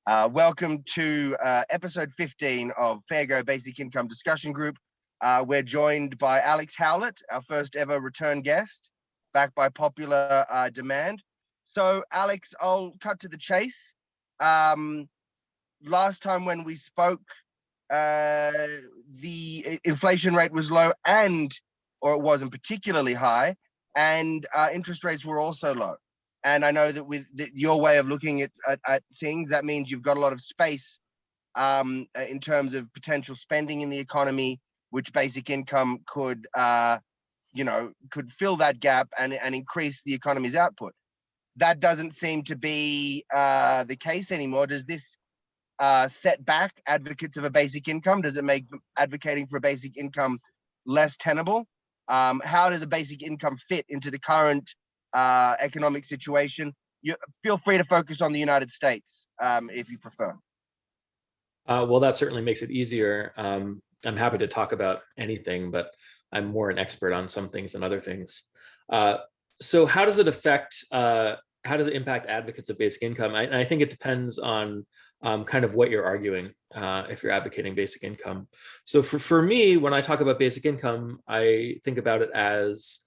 Welcome to episode 15 of Fair Go Basic Income Discussion Group. We're joined by Alex Howlett, our first ever return guest, back by popular demand. So, Alex, I'll cut to the chase. Last time when we spoke, the inflation rate was low or it wasn't particularly high, and interest rates were also low. And I know that with your way of looking at things, that means you've got a lot of space in terms of potential spending in the economy, which basic income could fill that gap and increase the economy's output. That doesn't seem to be the case anymore. Does this set back advocates of a basic income? Does it make advocating for a basic income less tenable? How does a basic income fit into the current economic situation? You feel free to focus on the United States if you prefer. Well, that certainly makes it easier. I'm happy to talk about anything, but I'm more an expert on some things than other things. So how does it impact advocates of basic income? I think it depends on kind of what you're arguing if you're advocating basic income. So for me, when I talk about basic income, I think about it as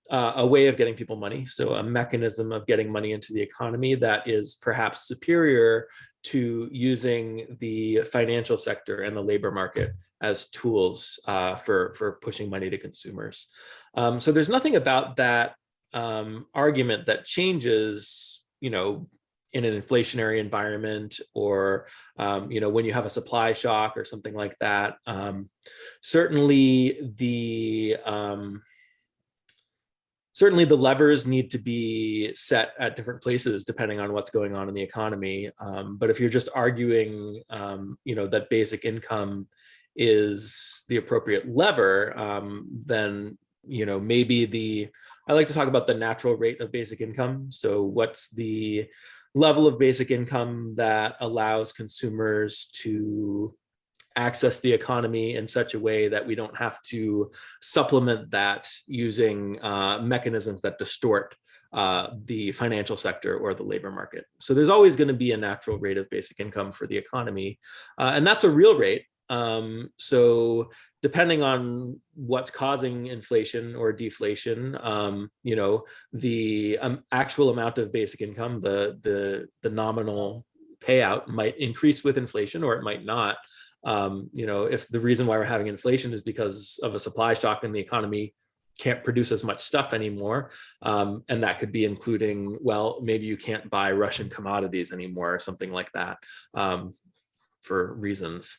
a way of getting people money. So a mechanism of getting money into the economy that is perhaps superior to using the financial sector and the labor market as tools for pushing money to consumers. So there's nothing about that argument that changes, in an inflationary environment or, when you have a supply shock or something like that. Certainly the levers need to be set at different places depending on what's going on in the economy. But if you're just arguing, that basic income is the appropriate lever, then, maybe I like to talk about the natural rate of basic income. So what's the level of basic income that allows consumers to access the economy in such a way that we don't have to supplement that using mechanisms that distort the financial sector or the labor market. So there's always going to be a natural rate of basic income for the economy, and that's a real rate. So depending on what's causing inflation or deflation, the actual amount of basic income, the nominal payout might increase with inflation or it might not. If the reason why we're having inflation is because of a supply shock and the economy can't produce as much stuff anymore, and that could be including, well, maybe you can't buy Russian commodities anymore or something like that, for reasons,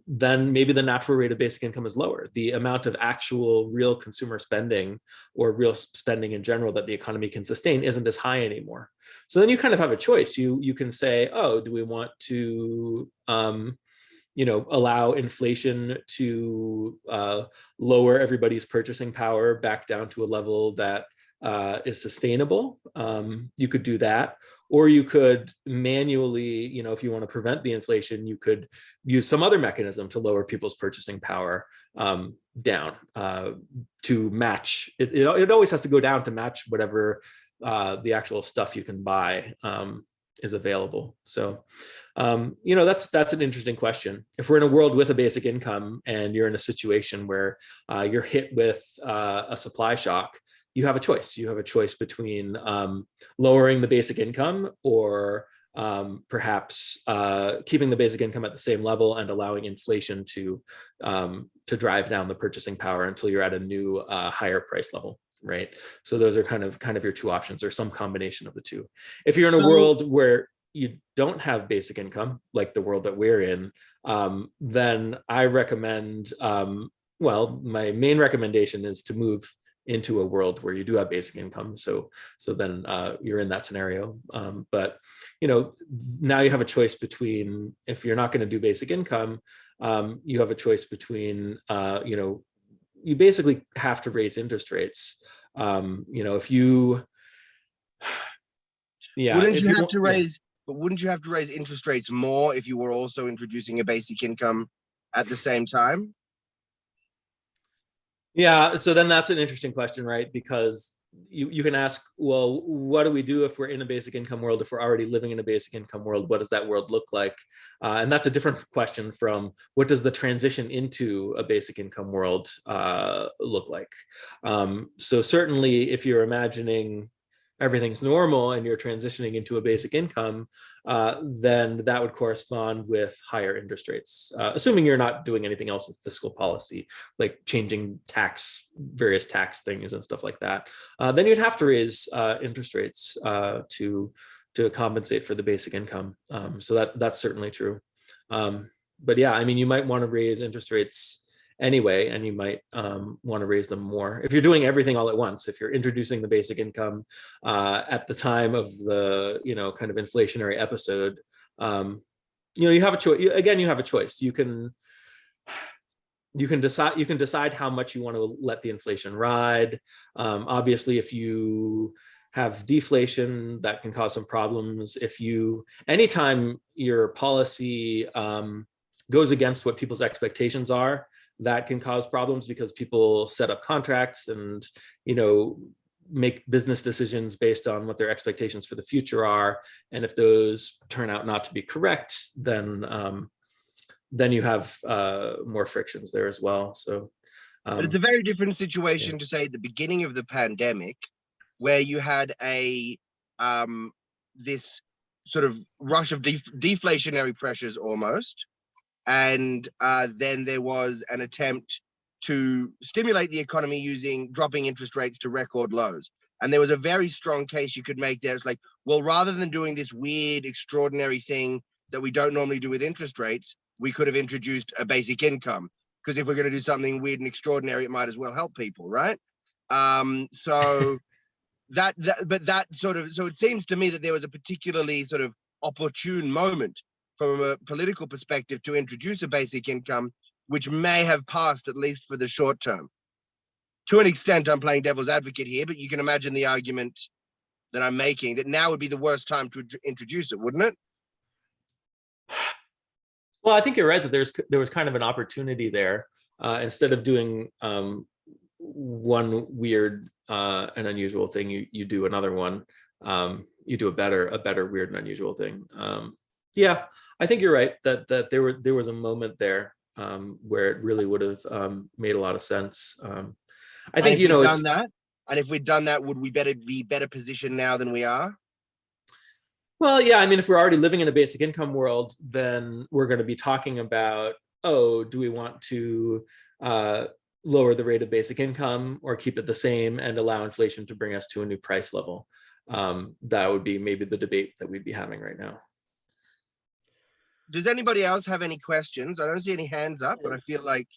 then maybe the natural rate of basic income is lower. The amount of actual real consumer spending or real spending in general that the economy can sustain isn't as high anymore. So then you kind of have a choice. You can say, oh, do we want to allow inflation to lower everybody's purchasing power back down to a level that is sustainable? You could do that. Or you could manually, if you want to prevent the inflation, you could use some other mechanism to lower people's purchasing power down to match. It always has to go down to match whatever the actual stuff you can buy is available. So, that's an interesting question. If we're in a world with a basic income and you're in a situation where you're hit with a supply shock, you have a choice. You have a choice between lowering the basic income or perhaps keeping the basic income at the same level and allowing inflation to drive down the purchasing power until you're at a new higher price level, right? So those are kind of your two options, or some combination of the two. If you're in a world where you don't have basic income, like the world that we're in, then I recommend, my main recommendation is to move into a world where you do have basic income. So then you're in that scenario. But, now you have a choice between, if you're not going to do basic income, you have a choice between, you basically have to raise interest rates. If you, wouldn't you have to raise interest rates more if you were also introducing a basic income at the same time? Yeah, so then that's an interesting question, right? Because you can ask, well, what do we do if we're in a basic income world? If we're already living in a basic income world, what does that world look like? And that's a different question from what does the transition into a basic income world look like? So certainly, if you're imagining everything's normal and you're transitioning into a basic income, then that would correspond with higher interest rates, assuming you're not doing anything else with fiscal policy, like changing various tax things and stuff like that. Then you'd have to raise interest rates to compensate for the basic income. So that's certainly true. But yeah, I mean, you might want to raise interest rates anyway, and you might want to raise them more if you're doing everything all at once. If you're introducing the basic income at the time of the kind of inflationary episode, you have a choice. Again, you have a choice. You can decide how much you want to let the inflation ride. Obviously, if you have deflation, that can cause some problems. Anytime your policy goes against what people's expectations are, that can cause problems because people set up contracts and make business decisions based on what their expectations for the future are. And if those turn out not to be correct, then you have more frictions there as well. So but it's a very different situation to say at the beginning of the pandemic, where you had this sort of rush of deflationary pressures almost. And then there was an attempt to stimulate the economy using dropping interest rates to record lows. And there was a very strong case you could make there. It's like, well, rather than doing this weird, extraordinary thing that we don't normally do with interest rates, we could have introduced a basic income. Because if we're going to do something weird and extraordinary, it might as well help people, right? So so it seems to me that there was a particularly sort of opportune moment from a political perspective to introduce a basic income, which may have passed at least for the short term. To an extent, I'm playing devil's advocate here, but you can imagine the argument that I'm making that now would be the worst time to introduce it, wouldn't it? Well, I think you're right that there was kind of an opportunity there. Instead of doing one weird and unusual thing, you do another one. You do a better weird and unusual thing. Yeah, I think you're right that there was a moment there where it really would have made a lot of sense. I think if we'd done that, would we be better positioned now than we are? Well, yeah, I mean, if we're already living in a basic income world, then we're going to be talking about, do we want to lower the rate of basic income or keep it the same and allow inflation to bring us to a new price level? That would be maybe the debate that we'd be having right now. Does anybody else have any questions? I don't see any hands up, but I feel like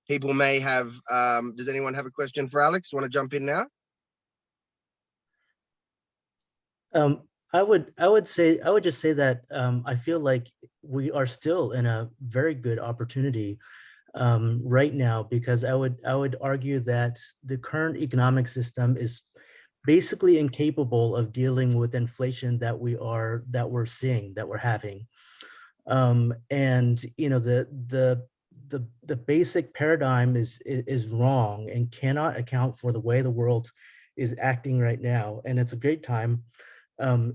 people may have. Does anyone have a question for Alex? Want to jump in now? I would just say that I feel like we are still in a very good opportunity right now, because I would argue that the current economic system is basically incapable of dealing with inflation that we're having. And the basic paradigm is wrong and cannot account for the way the world is acting right now. And it's a great time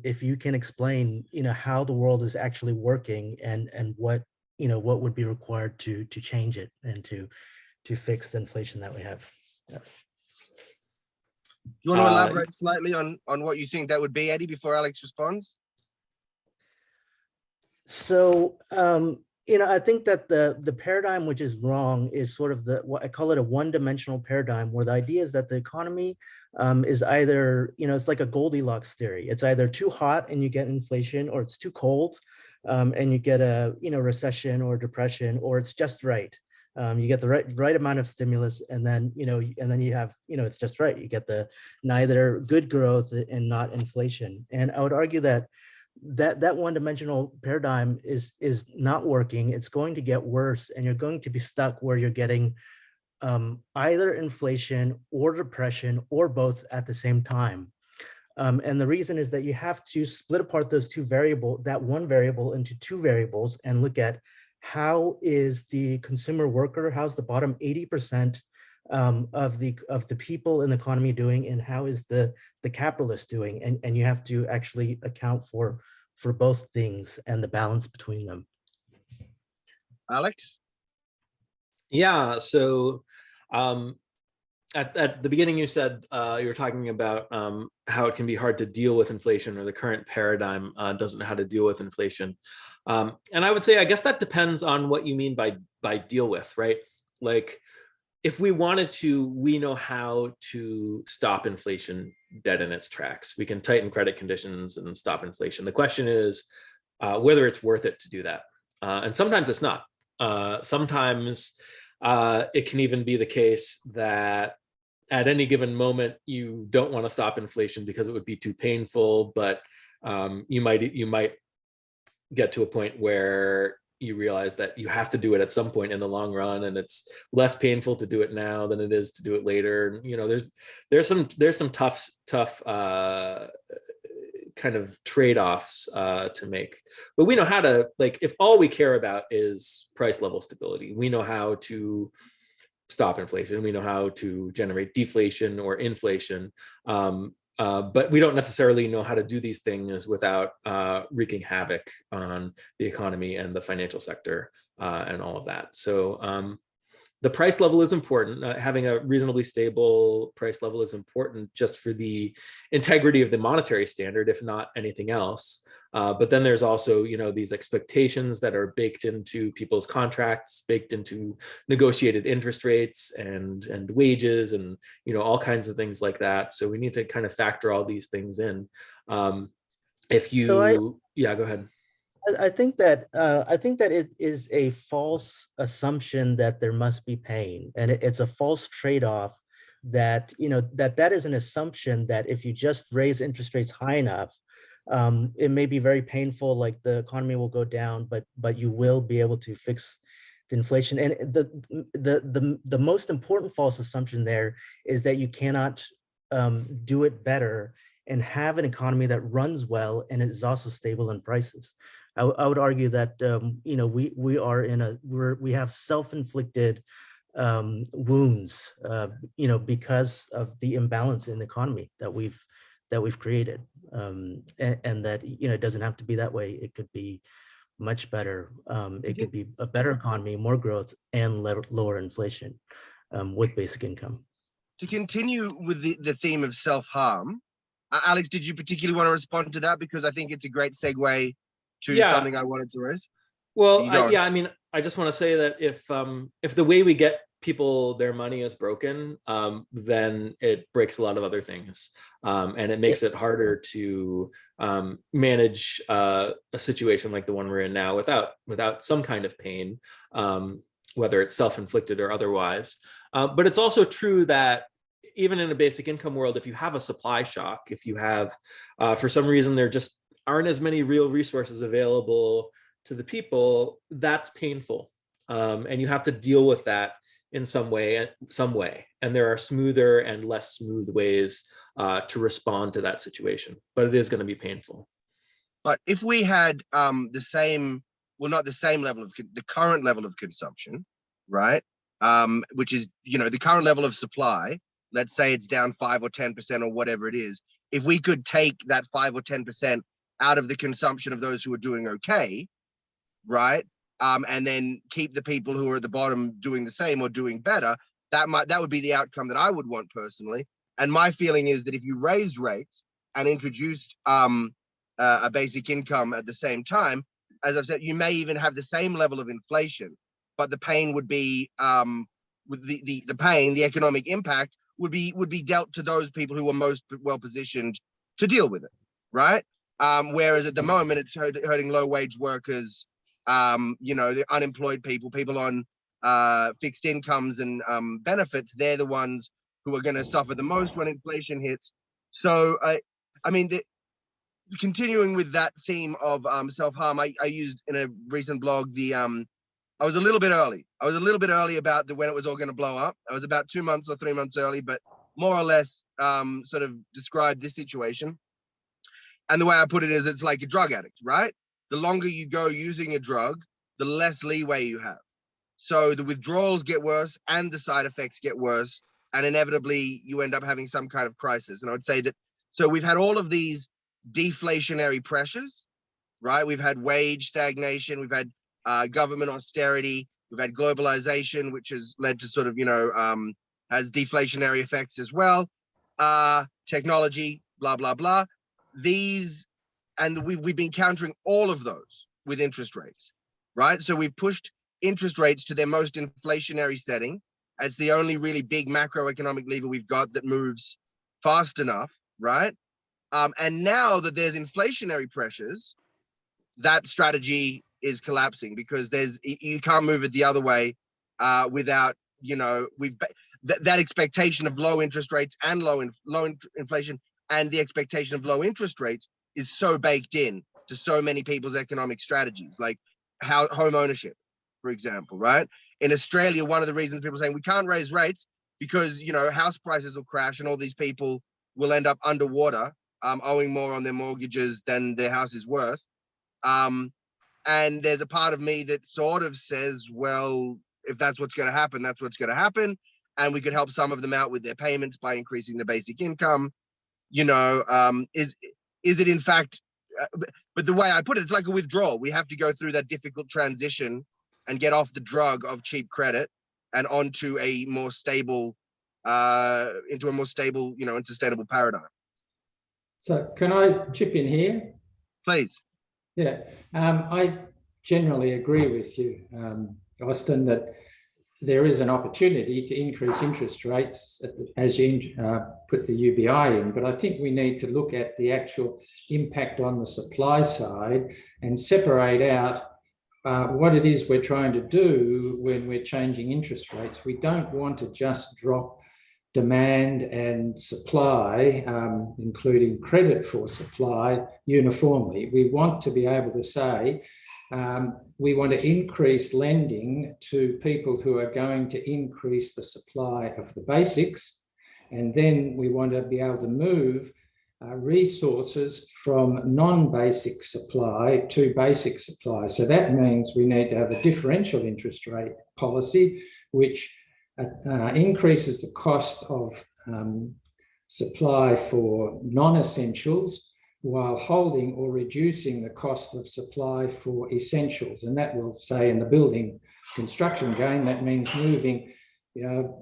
if you can explain how the world is actually working and what would be required to change it and to fix the inflation that we have. Yeah. Do you want to elaborate slightly on what you think that would be, Eddie, before Alex responds? So, I think that the paradigm which is wrong is sort of what I call it a one-dimensional paradigm, where the idea is that the economy is either, it's like a Goldilocks theory. It's either too hot and you get inflation, or it's too cold and you get a recession or depression, or it's just right. You get the right amount of stimulus, and then you have it's just right. You get the neither good growth and not inflation. And I would argue that one-dimensional paradigm is not working. It's going to get worse, and you're going to be stuck where you're getting either inflation or depression or both at the same time. And the reason is that you have to split apart that one variable into two variables and look at how is the consumer worker, how's the bottom 80% of the people in the economy doing, and how is the capitalist doing, and you have to actually account for both things and the balance between them. Alex? Yeah, so at the beginning you said you were talking about how it can be hard to deal with inflation, or the current paradigm doesn't know how to deal with inflation. And I would say, I guess that depends on what you mean by deal with, right? Like, if we wanted to, we know how to stop inflation dead in its tracks. We can tighten credit conditions and stop inflation. The question is whether it's worth it to do that. And sometimes it's not. Sometimes it can even be the case that at any given moment, you don't want to stop inflation because it would be too painful, but you might get to a point where you realize that you have to do it at some point in the long run, and it's less painful to do it now than it is to do it later. You know, there's some tough kind of trade-offs to make, but we know how to, like, if all we care about is price level stability, we know how to stop inflation, we know how to generate deflation or inflation, but we don't necessarily know how to do these things without wreaking havoc on the economy and the financial sector and all of that. So the price level is important. Having a reasonably stable price level is important just for the integrity of the monetary standard, if not anything else. But then there's also, you know, these expectations that are baked into people's contracts, baked into negotiated interest rates and wages, and, you know, all kinds of things like that. So we need to kind of factor all these things in. If you, yeah, go ahead. I think that it is a false assumption that there must be pain, and it's a false trade-off that, you know, that is an assumption that if you just raise interest rates high enough, it may be very painful, like the economy will go down, but you will be able to fix the inflation. And the most important false assumption there is that you cannot do it better and have an economy that runs well and is also stable in prices. I would argue that you know, we have self-inflicted wounds, you know, because of the imbalance in the economy that we've created, and that, you know, it doesn't have to be that way. It could be much better. It could be a better economy, more growth, and lower inflation with basic income. To continue with the theme of self-harm, Alex, did you particularly want to respond to that? Because I think it's a great segue to something I wanted to raise. Well, yeah, I mean, I just want to say that if the way we get people their money is broken, then it breaks a lot of other things, and it makes it harder to manage a situation like the one we're in now without some kind of pain, whether it's self-inflicted or otherwise. But it's also true that even in a basic income world, if you have a supply shock, if you have, for some reason, there just aren't as many real resources available to the people, that's painful. And you have to deal with that in some way. And there are smoother and less smooth ways to respond to that situation, but it is going to be painful. But if we had the same, well, not the same level of the current level of consumption, right? Which is, you know, the current level of supply, let's say it's down 5 or 10% or whatever it is. If we could take that 5 or 10% out of the consumption of those who are doing okay, right? And then keep the people who are at the bottom doing the same or doing better, that would be the outcome that I would want personally. And my feeling is that if you raised rates and introduced a basic income at the same time, as I've said, you may even have the same level of inflation, but the pain would be with the pain, the economic impact would be dealt to those people who are most well positioned to deal with it, right? Whereas at the moment it's hurting low wage workers, you know, the unemployed people on fixed incomes and benefits. They're the ones who are going to suffer the most when inflation hits. So I mean, continuing with that theme of self-harm, I used in a recent blog I was a little bit early. I was a little bit early about when it was all going to blow up. I was about 2 months or 3 months early, but more or less sort of described this situation. And the way I put it is, it's like a drug addict, right? The longer you go using a drug, the less leeway you have. So the withdrawals get worse and the side effects get worse. And inevitably you end up having some kind of crisis. And I would say that, so we've had all of these deflationary pressures, right? We've had wage stagnation, we've had government austerity, we've had globalization, which has led to sort of, has deflationary effects as well. Technology, blah, blah, blah. And we've been countering all of those with interest rates, right? So we've pushed interest rates to their most inflationary setting. It's the only really big macroeconomic lever we've got that moves fast enough, right? And now that there's inflationary pressures, that strategy is collapsing because you can't move it the other way without, that expectation of low interest rates and low inflation and the expectation of low interest rates is so baked in to so many people's economic strategies, like home ownership, for example, right? In Australia, one of the reasons people are saying we can't raise rates because, house prices will crash and all these people will end up underwater, owing more on their mortgages than their house is worth. And there's a part of me that sort of says, well, if that's what's going to happen, that's what's going to happen. And we could help some of them out with their payments by increasing the basic income. Is it in fact, but the way I put it, it's like a withdrawal. We have to go through that difficult transition and get off the drug of cheap credit and onto a more stable, and sustainable paradigm. So can I chip in here? Please. Yeah, I generally agree with you, Austin, that there is an opportunity to increase interest rates as you put the UBI in, but I think we need to look at the actual impact on the supply side and separate out what it is we're trying to do when we're changing interest rates. We don't want to just drop demand and supply, including credit for supply, uniformly. We want to be able to say, we want to increase lending to people who are going to increase the supply of the basics. And then we want to be able to move resources from non-basic supply to basic supply. So that means we need to have a differential interest rate policy, which increases the cost of supply for non-essentials while holding or reducing the cost of supply for essentials. And that will say in the building construction game, that means moving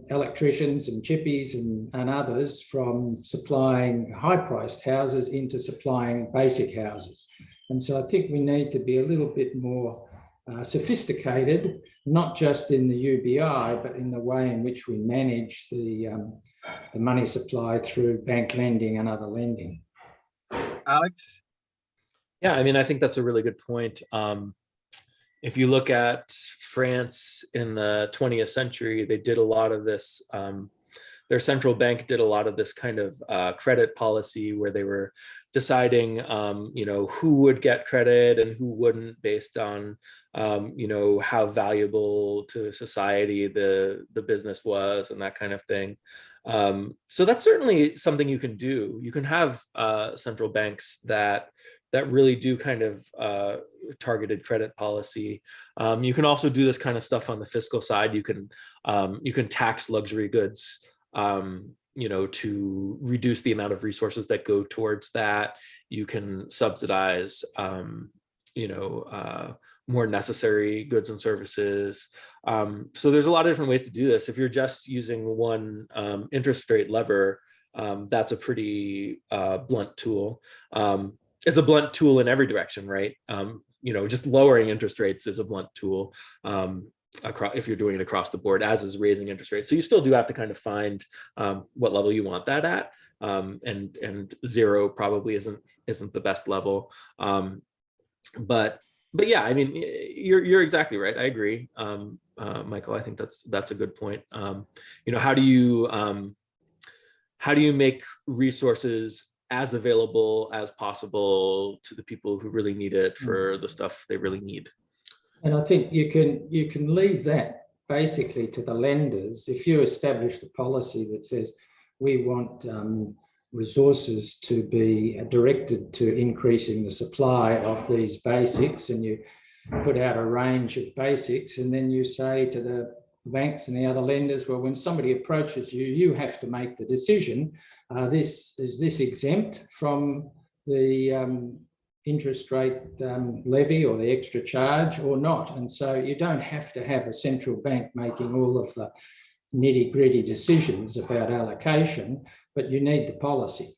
electricians and chippies and others from supplying high-priced houses into supplying basic houses. And so I think we need to be a little bit more sophisticated, not just in the UBI, but in the way in which we manage the money supply through bank lending and other lending. Alex? Yeah, I mean, I think that's a really good point. If you look at France in the 20th century, they did a lot of this. Their central bank did a lot of this kind of credit policy where they were deciding, who would get credit and who wouldn't based on, how valuable to society the business was and that kind of thing. So that's certainly something you can do. You can have central banks that really do kind of targeted credit policy. You can also do this kind of stuff on the fiscal side. You can tax luxury goods, to reduce the amount of resources that go towards that. You can subsidize, more necessary goods and services. So there's a lot of different ways to do this. If you're just using one interest rate lever, that's a pretty blunt tool. It's a blunt tool in every direction, right? Just lowering interest rates is a blunt tool if you're doing it across the board, as is raising interest rates. So you still do have to kind of find what level you want that at, and zero probably isn't the best level. But yeah, I mean, you're exactly right. I agree, Michael. I think that's a good point. How do you make resources as available as possible to the people who really need it for the stuff they really need? And I think you can leave that basically to the lenders. If you establish the policy that says we want resources to be directed to increasing the supply of these basics, and you put out a range of basics, and then you say to the banks and the other lenders, well, when somebody approaches you, you have to make the decision. Is this exempt from the interest rate levy or the extra charge or not? And so you don't have to have a central bank making all of the nitty-gritty decisions about allocation, but you need the policy.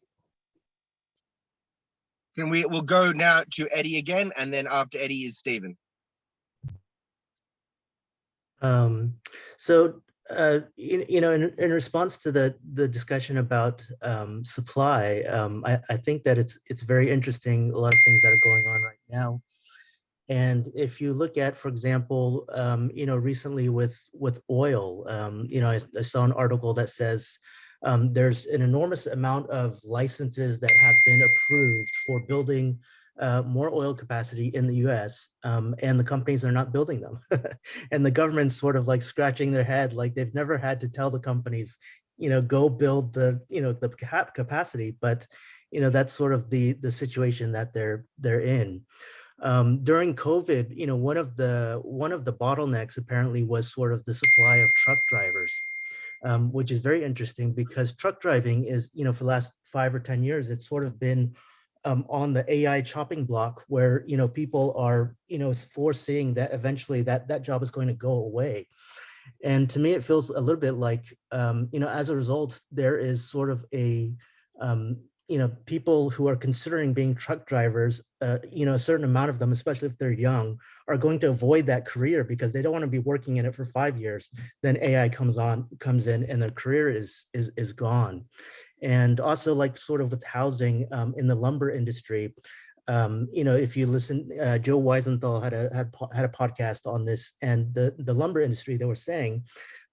We'll go now to Eddie again, and then after Eddie is Stephen. In response to the discussion about supply, I think that it's very interesting, a lot of things that are going on right now. And if you look at, for example, recently with oil, I saw an article that says there's an enormous amount of licenses that have been approved for building more oil capacity in the US, and the companies are not building them. And the government's sort of like scratching their head, like they've never had to tell the companies, go build the capacity, but that's sort of the situation that they're in. During COVID, one of the bottlenecks apparently was sort of the supply of truck drivers, which is very interesting because truck driving is, for the last 5 or 10 years, it's sort of been on the AI chopping block where, people are, foreseeing that eventually that job is going to go away. And to me, it feels a little bit like, as a result, there is sort of a, people who are considering being truck drivers, a certain amount of them, especially if they're young, are going to avoid that career because they don't want to be working in it for 5 years. Then AI comes in and their career is gone. And also, like sort of with housing in the lumber industry, if you listen, Joe Weisenthal had a podcast on this, and the lumber industry, they were saying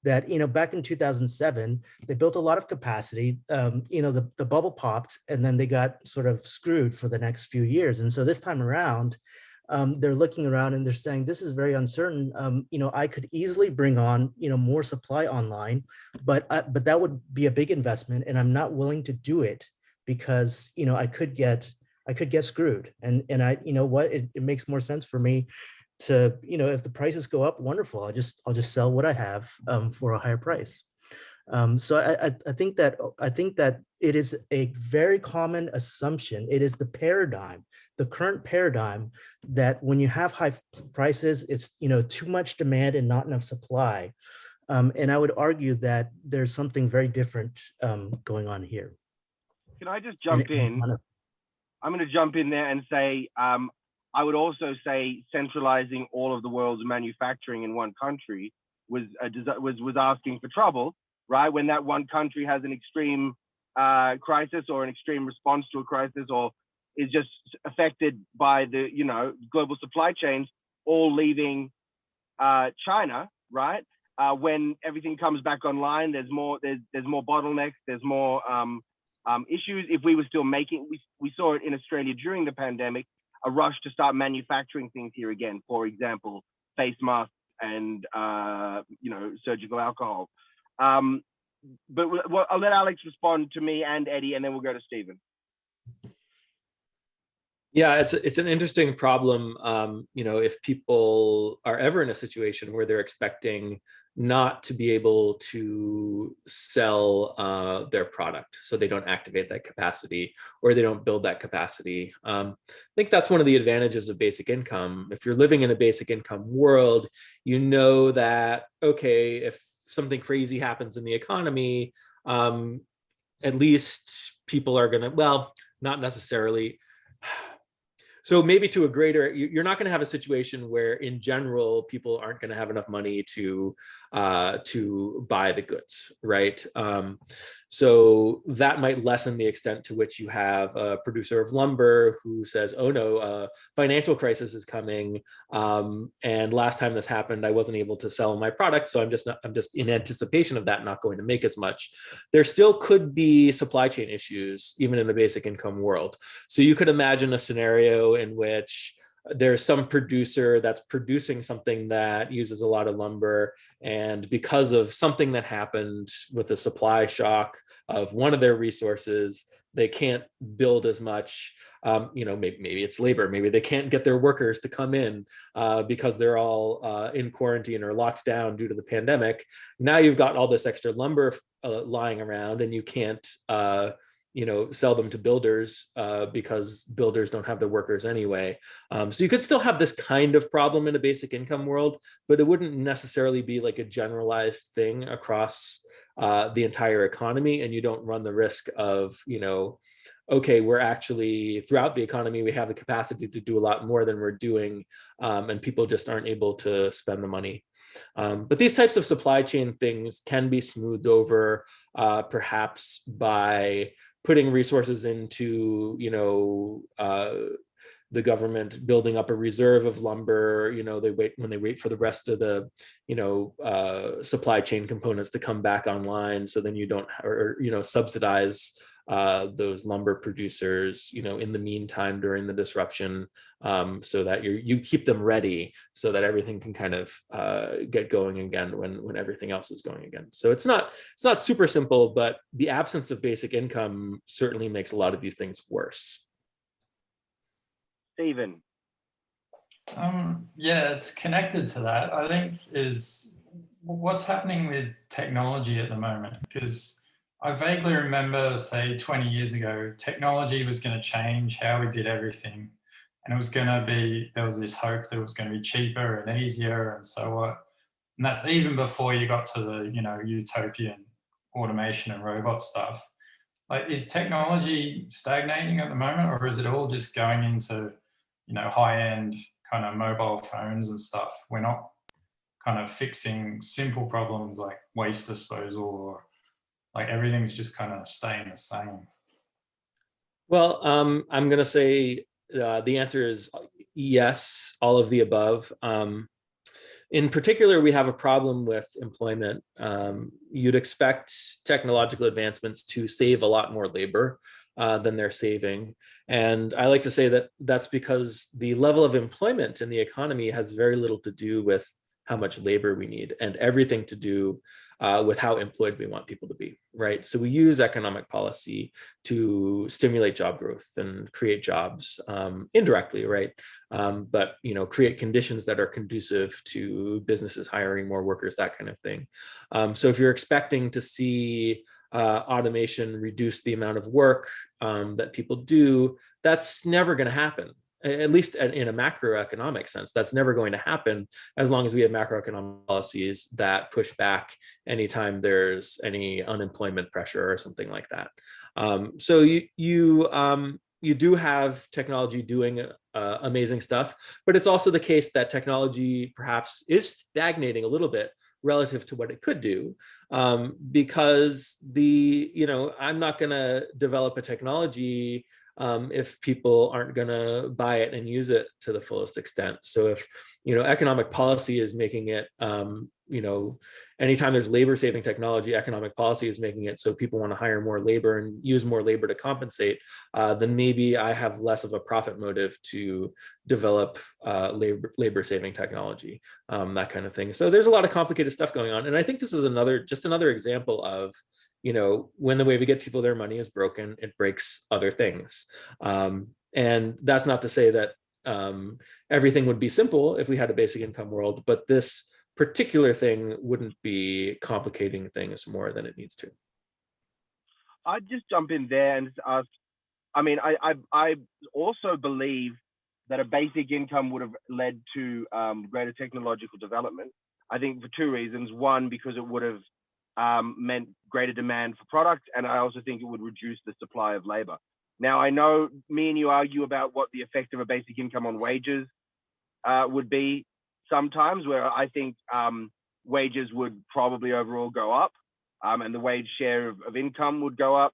that, back in 2007, they built a lot of capacity, the bubble popped, and then they got sort of screwed for the next few years. And so this time around, they're looking around and they're saying, this is very uncertain. I could easily bring on, more supply online, but that would be a big investment, and I'm not willing to do it because, I could get screwed. And it makes more sense for me to, if the prices go up, wonderful. I'll just sell what I have for a higher price. So I think that it is a very common assumption. It is the current paradigm, that when you have high prices, it's too much demand and not enough supply. And I would argue that there's something very different going on here. Can I just jump in? I'm going to jump in there and say, I would also say centralizing all of the world's manufacturing in one country was asking for trouble, right? When that one country has an extreme crisis or an extreme response to a crisis, or is just affected by the global supply chains all leaving China, right? When everything comes back online, there's more bottlenecks, there's more issues. If we were still making, we saw it in Australia during the pandemic, a rush to start manufacturing things here again. For example, face masks and surgical alcohol. But I'll let Alex respond to me and Eddie, and then we'll go to Stephen. Yeah, it's an interesting problem. If people are ever in a situation where they're expecting not to be able to sell their product, so they don't activate that capacity or they don't build that capacity. I think that's one of the advantages of basic income. If you're living in a basic income world, you know that, okay, if something crazy happens in the economy, at least people are gonna, well, not necessarily. So maybe to a greater, you're not going to have a situation where in general, people aren't going to have enough money to buy the goods, right? So that might lessen the extent to which you have a producer of lumber who says, oh no, a financial crisis is coming. And last time this happened, I wasn't able to sell my product. So I'm just in anticipation of that, not going to make as much. There still could be supply chain issues, even in the basic income world. So you could imagine a scenario in which there's some producer that's producing something that uses a lot of lumber, and because of something that happened with a supply shock of one of their resources, they can't build as much. Maybe it's labor. Maybe they can't get their workers to come in because they're all in quarantine or locked down due to the pandemic. Now you've got all this extra lumber lying around, and you can't sell them to builders because builders don't have the workers anyway. So you could still have this kind of problem in a basic income world, but it wouldn't necessarily be like a generalized thing across the entire economy. And you don't run the risk of, okay, we're actually throughout the economy, we have the capacity to do a lot more than we're doing, and people just aren't able to spend the money. But these types of supply chain things can be smoothed over, perhaps by putting resources into, the government building up a reserve of lumber. They wait for the rest of the, supply chain components to come back online. So then you don't, subsidize those lumber producers, in the meantime during the disruption, so that you keep them ready, so that everything can kind of get going again when everything else is going again. So it's not super simple, but the absence of basic income certainly makes a lot of these things worse. Stephen. Yeah, it's connected to that, I think, is what's happening with technology at the moment. Because I vaguely remember, say, 20 years ago, technology was going to change how we did everything. And it was going to be, there was this hope that it was going to be cheaper and easier and so on. And that's even before you got to the, utopian automation and robot stuff. Like, is technology stagnating at the moment, or is it all just going into, high-end kind of mobile phones and stuff? We're not kind of fixing simple problems like waste disposal, or like everything's just kind of staying the same. Well, I'm going to say the answer is yes, all of the above. In particular, we have a problem with employment. You'd expect technological advancements to save a lot more labor than they're saving. And I like to say that that's because the level of employment in the economy has very little to do with how much labor we need, and everything to do with how employed we want people to be, right? So we use economic policy to stimulate job growth and create jobs indirectly, right? But create conditions that are conducive to businesses hiring more workers, that kind of thing. So if you're expecting to see automation reduce the amount of work that people do, that's never going to happen. At least in a macroeconomic sense, that's never going to happen as long as we have macroeconomic policies that push back anytime there's any unemployment pressure or something like that. So you do have technology doing amazing stuff, but it's also the case that technology perhaps is stagnating a little bit relative to what it could do, because I'm not going to develop a technology if people aren't going to buy it and use it to the fullest extent. So if economic policy is making it, anytime there's labor saving technology, economic policy is making it so people want to hire more labor and use more labor to compensate, then maybe I have less of a profit motive to develop labor saving technology, that kind of thing. So there's a lot of complicated stuff going on. And I think this is just another example of, when the way we get people their money is broken, it breaks other things. And that's not to say that everything would be simple if we had a basic income world, but this particular thing wouldn't be complicating things more than it needs to. I'd just jump in there and ask, I also believe that a basic income would have led to greater technological development. I think for two reasons. One, because it would have meant greater demand for product, and I also think it would reduce the supply of labor. Now, I know me and you argue about what the effect of a basic income on wages would be sometimes, where I think wages would probably overall go up, and the wage share of income would go up.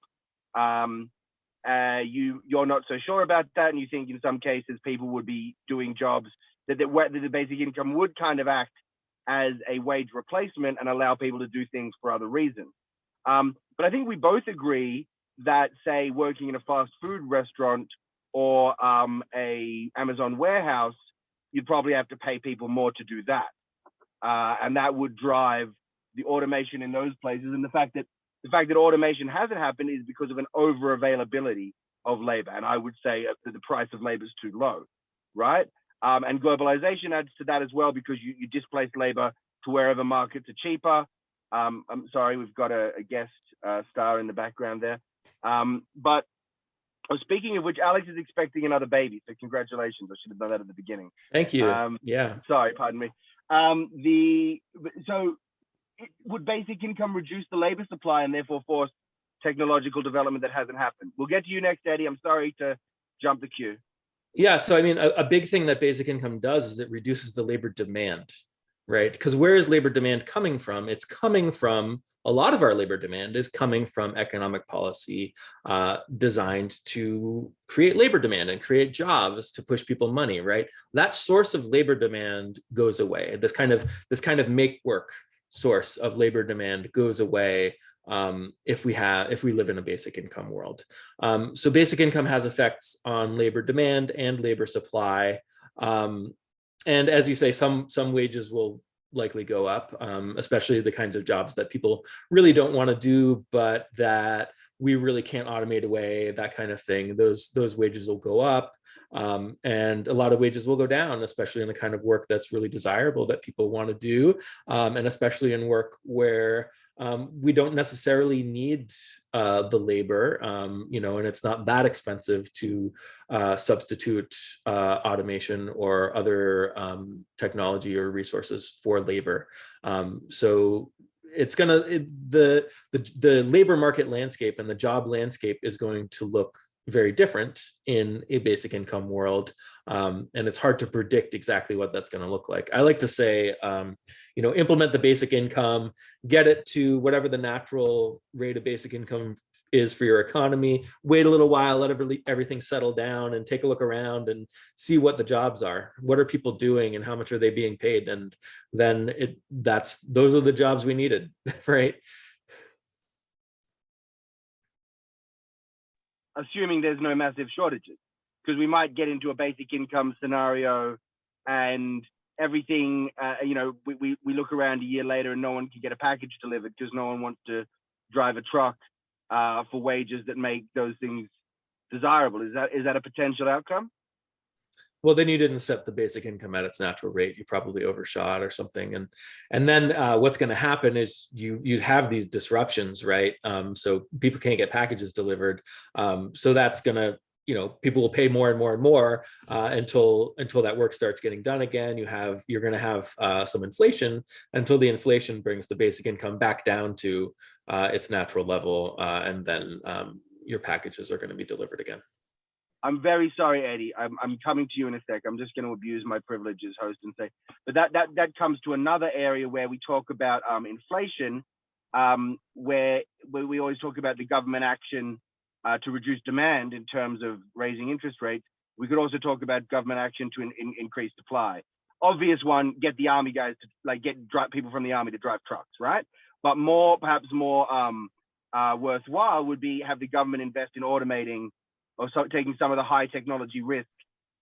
You're not so sure about that, and you think in some cases people would be doing jobs that the basic income would kind of act as a wage replacement and allow people to do things for other reasons. But I think we both agree that, say, working in a fast food restaurant or a Amazon warehouse, you'd probably have to pay people more to do that. And that would drive the automation in those places. And the fact that automation hasn't happened is because of an over availability of labor. And I would say that the price of labor is too low, right? And globalization adds to that as well, because you displace labor to wherever markets are cheaper. I'm sorry, we've got a guest star in the background there. But speaking of which, Alex is expecting another baby, so congratulations. I should have done that at the beginning. Thank you. Yeah. Sorry, pardon me. Would basic income reduce the labor supply and therefore force technological development that hasn't happened? We'll get to you next, Eddie. I'm sorry to jump the queue. Yeah, so I mean, a big thing that basic income does is it reduces the labor demand, right? Because where is labor demand coming from? It's coming from, a lot of our labor demand is coming from economic policy designed to create labor demand and create jobs to push people money, right? That source of labor demand goes away. This kind of make work source of labor demand goes away if we live in a basic income world. So basic income has effects on labor demand and labor supply. And as you say, some wages will likely go up, especially the kinds of jobs that people really don't want to do, but that we really can't automate away, that kind of thing. Those wages will go up. And a lot of wages will go down, especially in the kind of work that's really desirable that people want to do, and especially in work where we don't necessarily need the labor, and it's not that expensive to substitute automation or other technology or resources for labor. So it's the labor market landscape and the job landscape is going to look very different in a basic income world. And it's hard to predict exactly what that's going to look like. I like to say, implement the basic income, get it to whatever the natural rate of basic income is for your economy, wait a little while, let everything settle down and take a look around and see what the jobs are. What are people doing and how much are they being paid? And then those are the jobs we needed, right? Assuming there's no massive shortages, because we might get into a basic income scenario and everything, we look around a year later and no one can get a package delivered because no one wants to drive a truck for wages that make those things desirable. Is that a potential outcome? Well, then you didn't set the basic income at its natural rate. You probably overshot or something. And then what's going to happen is you have these disruptions, right? So people can't get packages delivered. So that's going to, people will pay more and more and more until that work starts getting done again. You're going to have some inflation until the inflation brings the basic income back down to its natural level. And then your packages are going to be delivered again. I'm very sorry, Eddie. I'm coming to you in a sec. I'm just going to abuse my privilege as host and say, but that comes to another area where we talk about inflation, where we always talk about the government action to reduce demand in terms of raising interest rates. We could also talk about government action to increase supply. Obvious one, get the army guys to drive people from the army to drive trucks, right? But perhaps more worthwhile would be have the government invest in automating or taking some of the high technology risk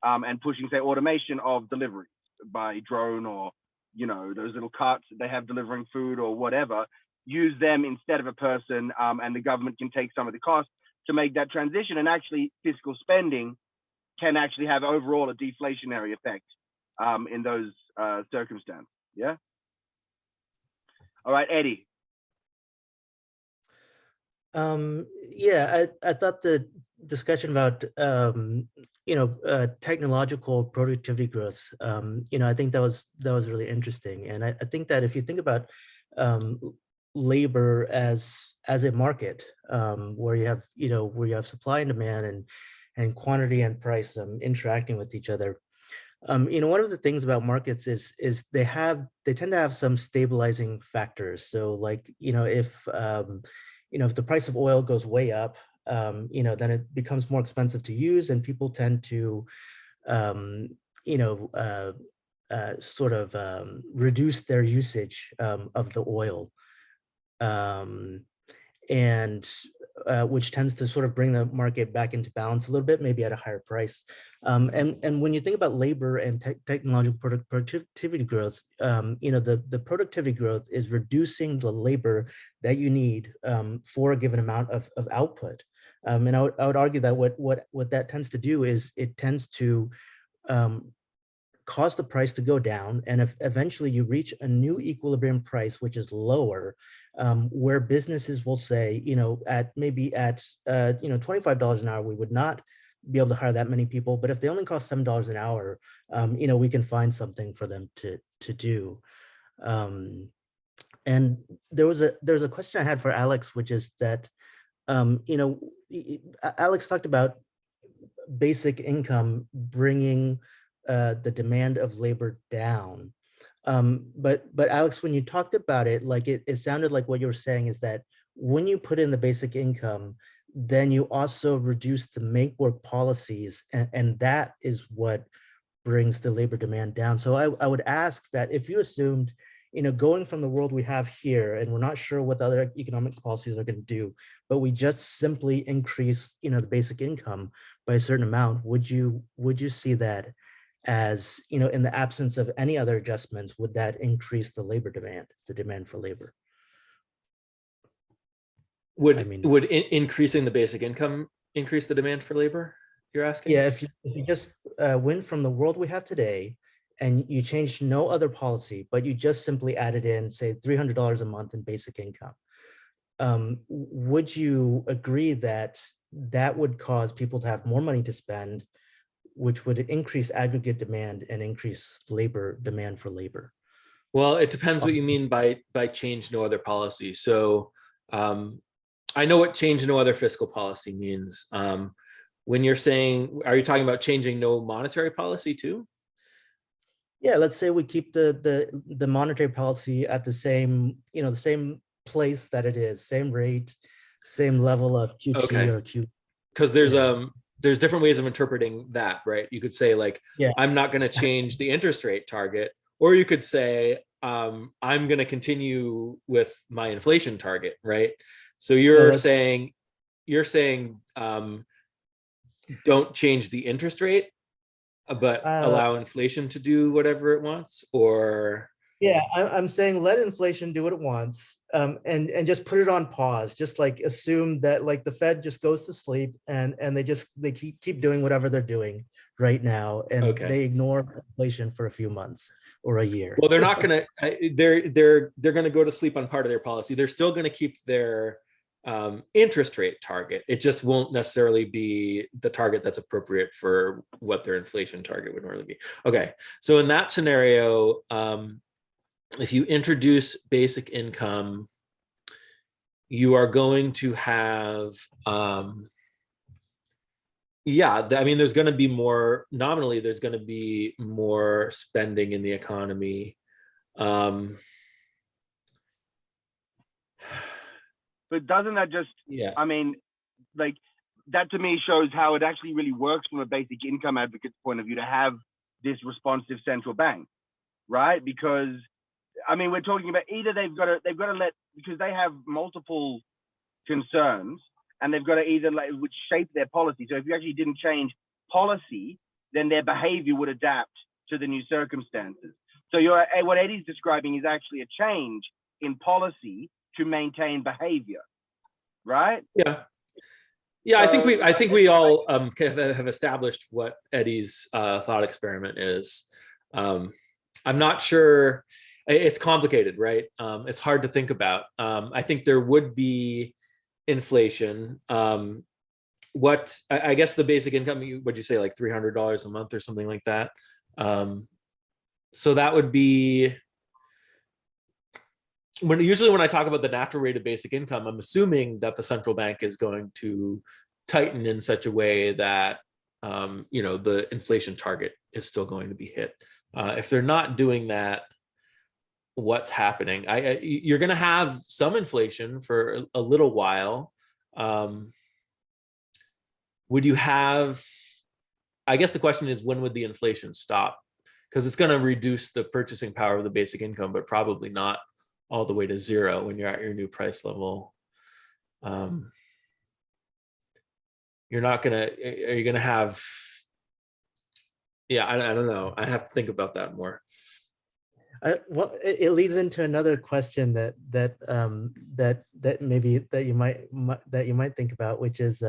and pushing, say, automation of delivery by drone or, those little carts that they have delivering food or whatever, use them instead of a person, and the government can take some of the costs to make that transition. And actually fiscal spending can actually have overall a deflationary effect in those circumstances. Yeah. All right, Eddie. Yeah, I thought the discussion about technological productivity growth, I think that was really interesting. And I think that if you think about labor as a market, where you have supply and demand and quantity and price interacting with each other, one of the things about markets is they tend to have some stabilizing factors. So if the price of oil goes way up, then it becomes more expensive to use, and people tend to, reduce their usage of the oil. And which tends to sort of bring the market back into balance a little bit, maybe at a higher price. And when you think about labor and technological productivity growth, the productivity growth is reducing the labor that you need for a given amount of output. And I would argue that what that tends to do is it tends to cause the price to go down, and if eventually you reach a new equilibrium price, which is lower, where businesses will say, at $25 an hour, we would not be able to hire that many people, but if they only cost $7 an hour, we can find something for them to do. And there's a question I had for Alex, which is that, Alex talked about basic income bringing the demand of labor down. But Alex, when you talked about it, like it sounded like what you were saying is that when you put in the basic income, then you also reduce the make work policies, and that is what brings the labor demand down. So I would ask that if you assumed, going from the world we have here, and we're not sure what the other economic policies are going to do, but we just simply increase, the basic income by a certain amount, would you see that as, in the absence of any other adjustments, would that increase the labor demand, the demand for labor? Would increasing the basic income increase the demand for labor, you're asking? Yeah, if you just went from the world we have today and you changed no other policy, but you just simply added in, say, $300 a month in basic income, would you agree that that would cause people to have more money to spend, which would increase aggregate demand and increase labor demand for labor? Well, it depends what you mean by change no other policy. So I know what change no other fiscal policy means. When you're saying, are you talking about changing no monetary policy too? Yeah, let's say we keep the monetary policy at the same, the same place that it is, same rate, same level of QT or Q. Because there's different ways of interpreting that, right? You could say like, I'm not going to change the interest rate target, or you could say, I'm going to continue with my inflation target, right? So you're saying, don't change the interest rate, but allow inflation to do whatever it wants, or? Yeah, I'm saying let inflation do what it wants, and just put it on pause. Just like assume that like the Fed just goes to sleep and they keep doing whatever they're doing right now, and they ignore inflation for a few months or a year. Well, they're not going to. They're going to go to sleep on part of their policy. They're still going to keep their interest rate target. It just won't necessarily be the target that's appropriate for what their inflation target would normally be. Okay, so in that scenario, if you introduce basic income, you are going to have, there's going to be more, nominally, there's going to be more spending in the economy. But doesn't that just, like that to me shows how it actually really works from a basic income advocate's point of view to have this responsive central bank, right? Because we're talking about either they've got to let, because they have multiple concerns, and they've got to either which shape their policy. So if you actually didn't change policy, then their behavior would adapt to the new circumstances. So what Eddie's describing is actually a change in policy to maintain behavior, right? Yeah. I think we all have established what Eddie's thought experiment is. I'm not sure. It's complicated, right? It's hard to think about. I think there would be inflation. What I guess the basic income, what'd you say, like $300 a month or something like that? So that would be, usually when I talk about the natural rate of basic income, I'm assuming that the central bank is going to tighten in such a way that the inflation target is still going to be hit. If they're not doing that, what's happening? You're going to have some inflation for a little while. Would you have? I guess the question is, when would the inflation stop? Because it's going to reduce the purchasing power of the basic income, but probably not all the way to zero when you're at your new price level. you're not gonna, are you gonna have, yeah, I don't know. I have to think about that more. Well, it leads into another question that maybe that you might think about, which is,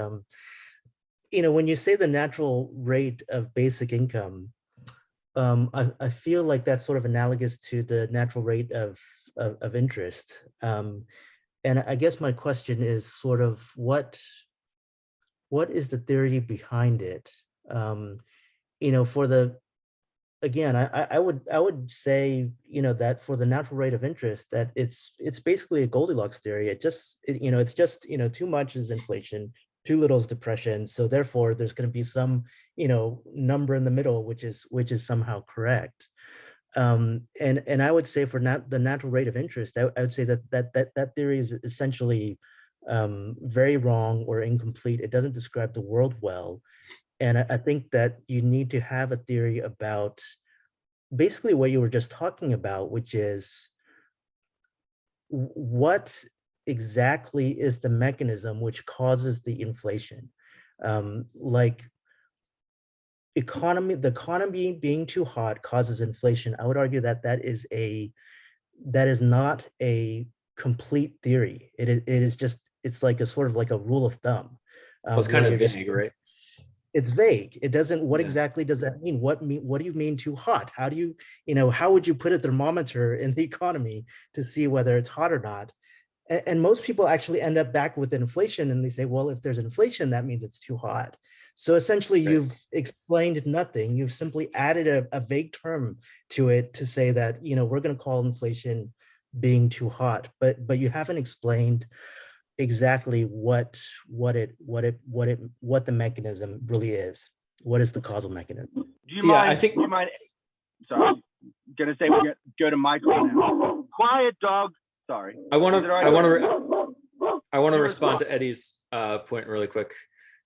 when you say the natural rate of basic income, I feel like that's sort of analogous to the natural rate of interest. And I guess my question is sort of what is the theory behind it? For the, again, I would say, that for the natural rate of interest, that it's basically a Goldilocks theory. It's just, too much is inflation, too little is depression. So therefore there's going to be some, number in the middle, which is somehow correct. And I would say for the natural rate of interest, I would say that theory is essentially very wrong or incomplete. It doesn't describe the world well. And I think that you need to have a theory about basically what you were just talking about, which is what exactly is the mechanism which causes the inflation. Like the economy being too hot causes inflation. I would argue that that is not a complete theory. It is just, it's like a sort of like a rule of thumb. Well, it's kind of vague, right? It's vague. It doesn't, what Yeah. exactly does that mean? What do you mean too hot? How do you, how would you put a thermometer in the economy to see whether it's hot or not? And most people actually end up back with inflation, and they say, well, if there's inflation, that means it's too hot. So essentially, Right. You've explained nothing. You've simply added a vague term to it to say that, we're going to call inflation being too hot, but you haven't explained exactly what the mechanism really is. What is the causal mechanism? Do you Yeah, mind? I think- Do you mind? Sorry, I'm gonna say we go to Michael now. Quiet, dog. Sorry. I want Is it all to right? respond to Eddie's point really quick.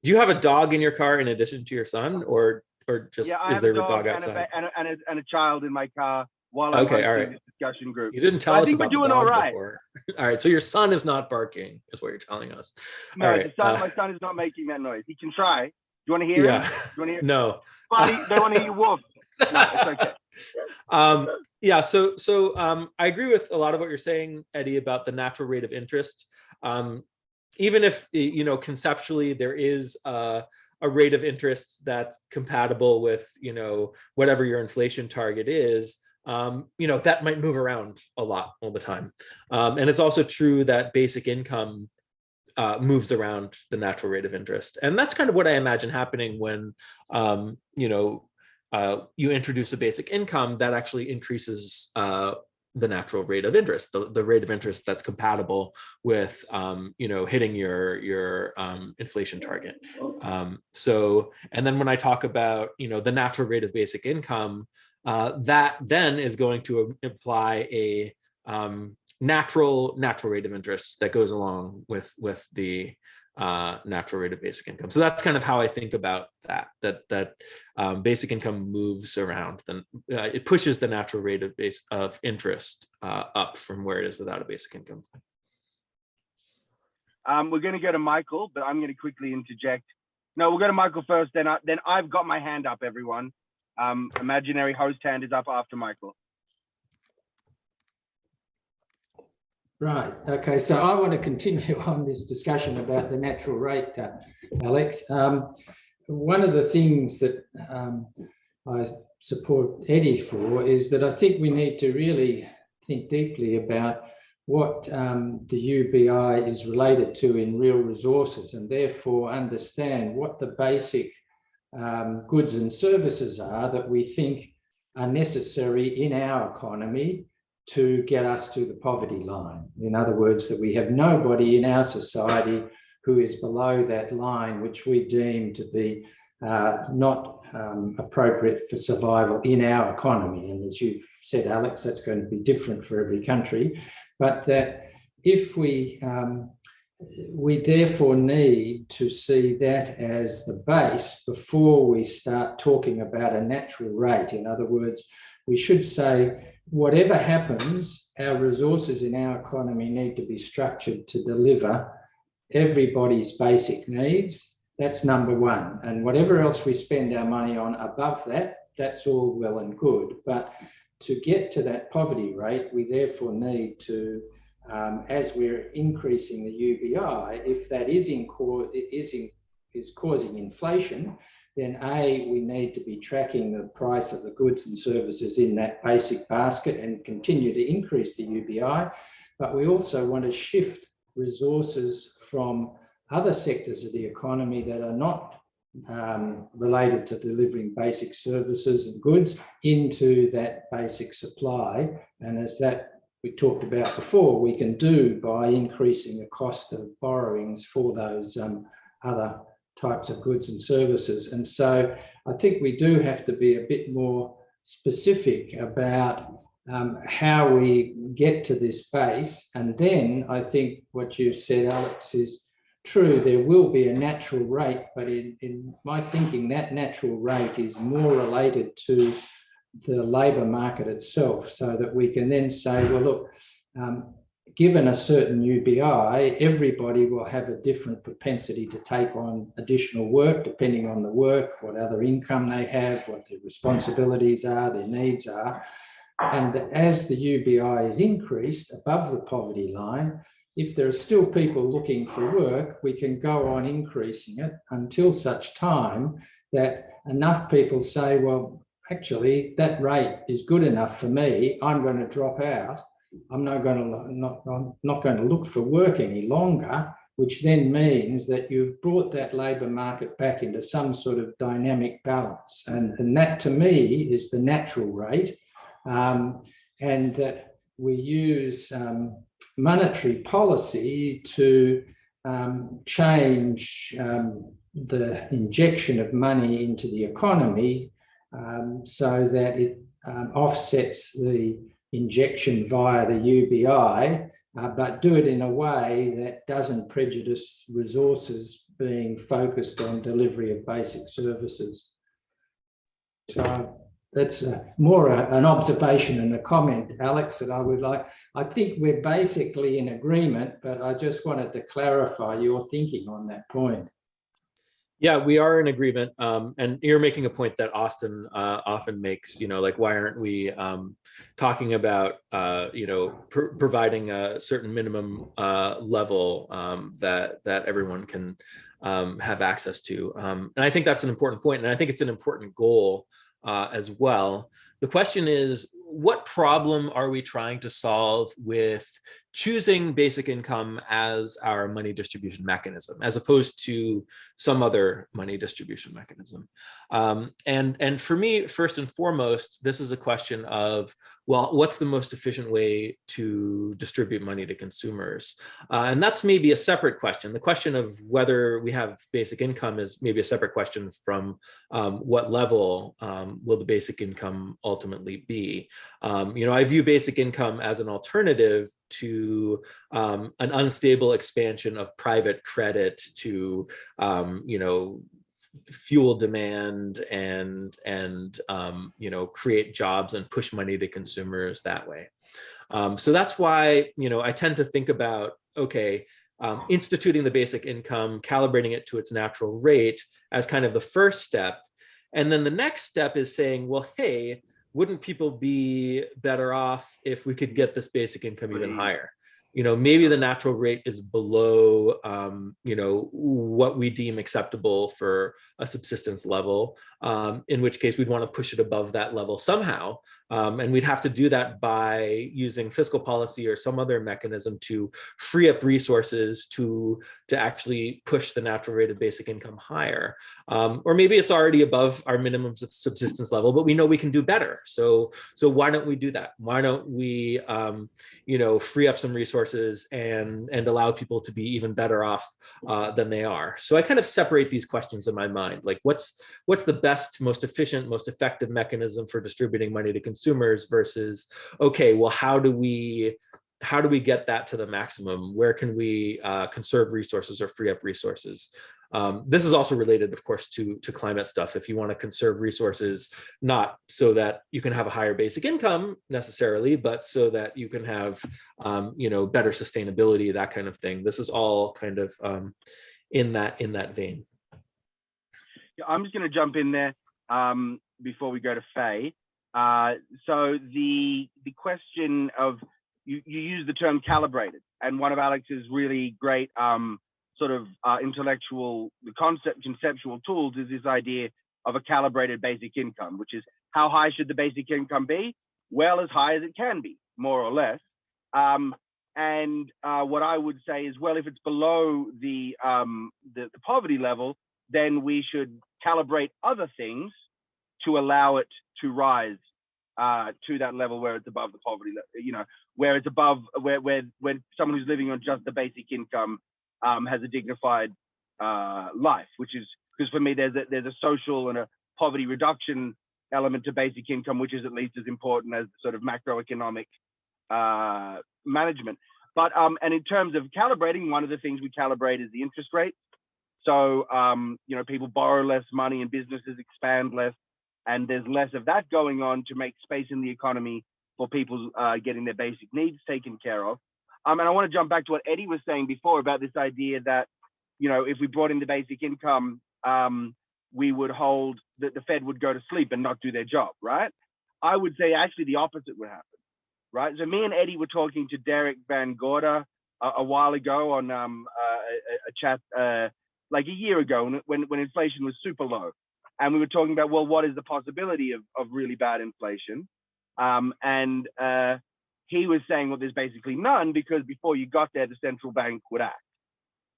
Do you have a dog in your car in addition to your son, or just Yeah, I is have there a a dog and outside? and a child in my car while I'm Okay, all hosting right. this discussion group. You didn't tell I us think we're about the doing dog all right. before. All right, so your son is not barking, is what you're telling us. No, All right, my son is not making that noise. He can try. Do you want to hear yeah, him? Do you want to hear? no. Buddy, they want to hear you wolf. No, it's okay. Yeah, so I agree with a lot of what you're saying, Eddie, about the natural rate of interest. Even if, conceptually there is a rate of interest that's compatible with, whatever your inflation target is, that might move around a lot all the time. And it's also true that basic income moves around the natural rate of interest. And that's kind of what I imagine happening when, you introduce a basic income that actually increases the natural rate of interest, the rate of interest that's compatible with, hitting your inflation target. So, and then when I talk about, the natural rate of basic income, that then is going to imply a natural rate of interest that goes along with the natural rate of basic income. So that's kind of how I think about that basic income moves around, then it pushes the natural rate of interest up from where it is without a basic income. We're going to go to Michael, but I'm going to quickly interject. No, we'll go to Michael first. Then I've got my hand up, everyone. Imaginary host hand is up after Michael. Right. Okay. So I want to continue on this discussion about the natural rate, Alex. One of the things that I support Eddie for is that I think we need to really think deeply about what the UBI is related to in real resources, and therefore understand what the basic goods and services are that we think are necessary in our economy to get us to the poverty line. In other words, that we have nobody in our society who is below that line, which we deem to be not appropriate for survival in our economy. And as you've said, Alex, that's going to be different for every country. But that if we therefore need to see that as the base before we start talking about a natural rate. In other words, we should say, whatever happens, our resources in our economy need to be structured to deliver everybody's basic needs That's number one. And whatever else we spend our money on above that, that's all well and good. But to get to that poverty rate, we therefore need to, as we're increasing the UBI, if that is causing inflation, then A, we need to be tracking the price of the goods and services in that basic basket and continue to increase the UBI. But we also want to shift resources from other sectors of the economy that are not related to delivering basic services and goods into that basic supply. And as that we talked about before, we can do by increasing the cost of borrowings for those other types of goods and services. And so I think we do have to be a bit more specific about how we get to this base. And then I think what you said, Alex, is true. There will be a natural rate, but in my thinking, that natural rate is more related to the labour market itself, so that we can then say, well, look, given a certain UBI, everybody will have a different propensity to take on additional work, depending on the work, what other income they have, what their responsibilities are, their needs are. And as the UBI is increased above the poverty line, if there are still people looking for work, we can go on increasing it until such time that enough people say, well, actually, that rate is good enough for me. I'm going to drop out. I'm not going to look for work any longer, which then means that you've brought that labour market back into some sort of dynamic balance. And that, to me, is the natural rate. And that we use monetary policy to change the injection of money into the economy so that it offsets the injection via the UBI, but do it in a way that doesn't prejudice resources being focused on delivery of basic services. So that's more an observation and a comment, Alex, that I would like. I think we're basically in agreement, but I just wanted to clarify your thinking on that point. Yeah, we are in agreement. And you're making a point that Austin often makes, like, why aren't we talking about, providing a certain minimum level that everyone can have access to. And I think that's an important point, and I think it's an important goal as well. The question is, what problem are we trying to solve with choosing basic income as our money distribution mechanism, as opposed to some other money distribution mechanism? And for me, first and foremost, this is a question of, well, what's the most efficient way to distribute money to consumers? And that's maybe a separate question. The question of whether we have basic income is maybe a separate question from what level will the basic income ultimately be. I view basic income as an alternative to an unstable expansion of private credit to, fuel demand and create jobs and push money to consumers that way. So that's why, I tend to think about, okay, instituting the basic income, calibrating it to its natural rate as kind of the first step. And then the next step is saying, well, hey, wouldn't people be better off if we could get this basic income even higher? Maybe the natural rate is below, what we deem acceptable for a subsistence level, in which case we'd want to push it above that level somehow. And we'd have to do that by using fiscal policy or some other mechanism to free up resources to actually push the natural rate of basic income higher. Or maybe it's already above our minimum subsistence level, but we know we can do better. So why don't we do that? Why don't we, free up some resources and allow people to be even better off than they are? So I kind of separate these questions in my mind. Like, what's the best, most efficient, most effective mechanism for distributing money to consumers versus, okay, well, how do we get that to the maximum? Where can we conserve resources or free up resources? This is also related, of course, to climate stuff. If you want to conserve resources, not so that you can have a higher basic income necessarily, but so that you can have, better sustainability, that kind of thing. This is all kind of in that vein. I'm just going to jump in there before we go to Faye. So the question of you use the term calibrated, and one of Alex's really great sort of conceptual tools is this idea of a calibrated basic income, which is how high should the basic income be? Well, as high as it can be, more or less. And what I would say is, well, if it's below the poverty level, then we should calibrate other things to allow it to rise to that level where it's above the poverty level, you know, where it's above, where someone who's living on just the basic income has a dignified life, which is, because for me, there's a social and a poverty reduction element to basic income, which is at least as important as the sort of macroeconomic management. But and in terms of calibrating, one of the things we calibrate is the interest rate. So you know, people borrow less money and businesses expand less, and there's less of that going on to make space in the economy for people getting their basic needs taken care of. And I want to jump back to what Eddie was saying before about this idea that, you know, if we brought in the basic income, we would hold that the Fed would go to sleep and not do their job, right? I would say actually the opposite would happen, right? So me and Eddie were talking to Derek Van Gorder a while ago on a chat like a year ago when inflation was super low. And we were talking about, well, what is the possibility of really bad inflation? And he was saying, well, there's basically none, because before you got there, the central bank would act,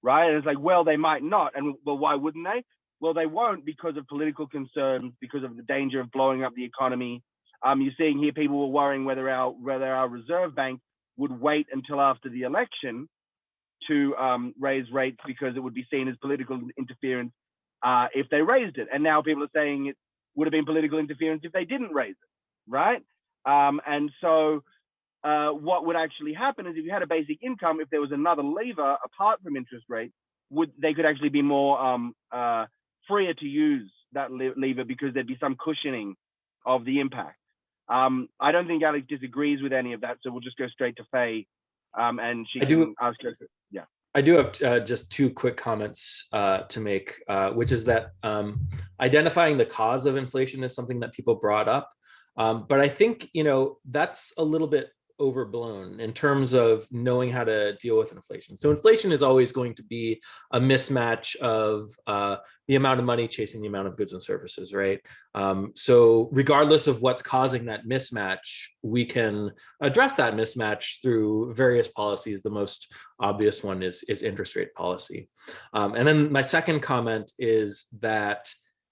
right? And it's like, well, they might not. And well, why wouldn't they? Well, they won't, because of political concerns, because of the danger of blowing up the economy. You're seeing here people were worrying whether our Reserve Bank would wait until after the election to raise rates, because it would be seen as political interference if they raised it. And now people are saying it would have been political interference if they didn't raise it, right? And so what would actually happen is, if you had a basic income, if there was another lever apart from interest rates, they could actually be more freer to use that lever, because there'd be some cushioning of the impact. I don't think Alex disagrees with any of that, so we'll just go straight to Faye, and she can ask her. Yeah. I do have just two quick comments to make, which is that identifying the cause of inflation is something that people brought up. But I think, you know, that's a little bit overblown in terms of knowing how to deal with inflation. So inflation is always going to be a mismatch of the amount of money chasing the amount of goods and services, right? So regardless of what's causing that mismatch, we can address that mismatch through various policies. The most obvious one is interest rate policy. And then my second comment is that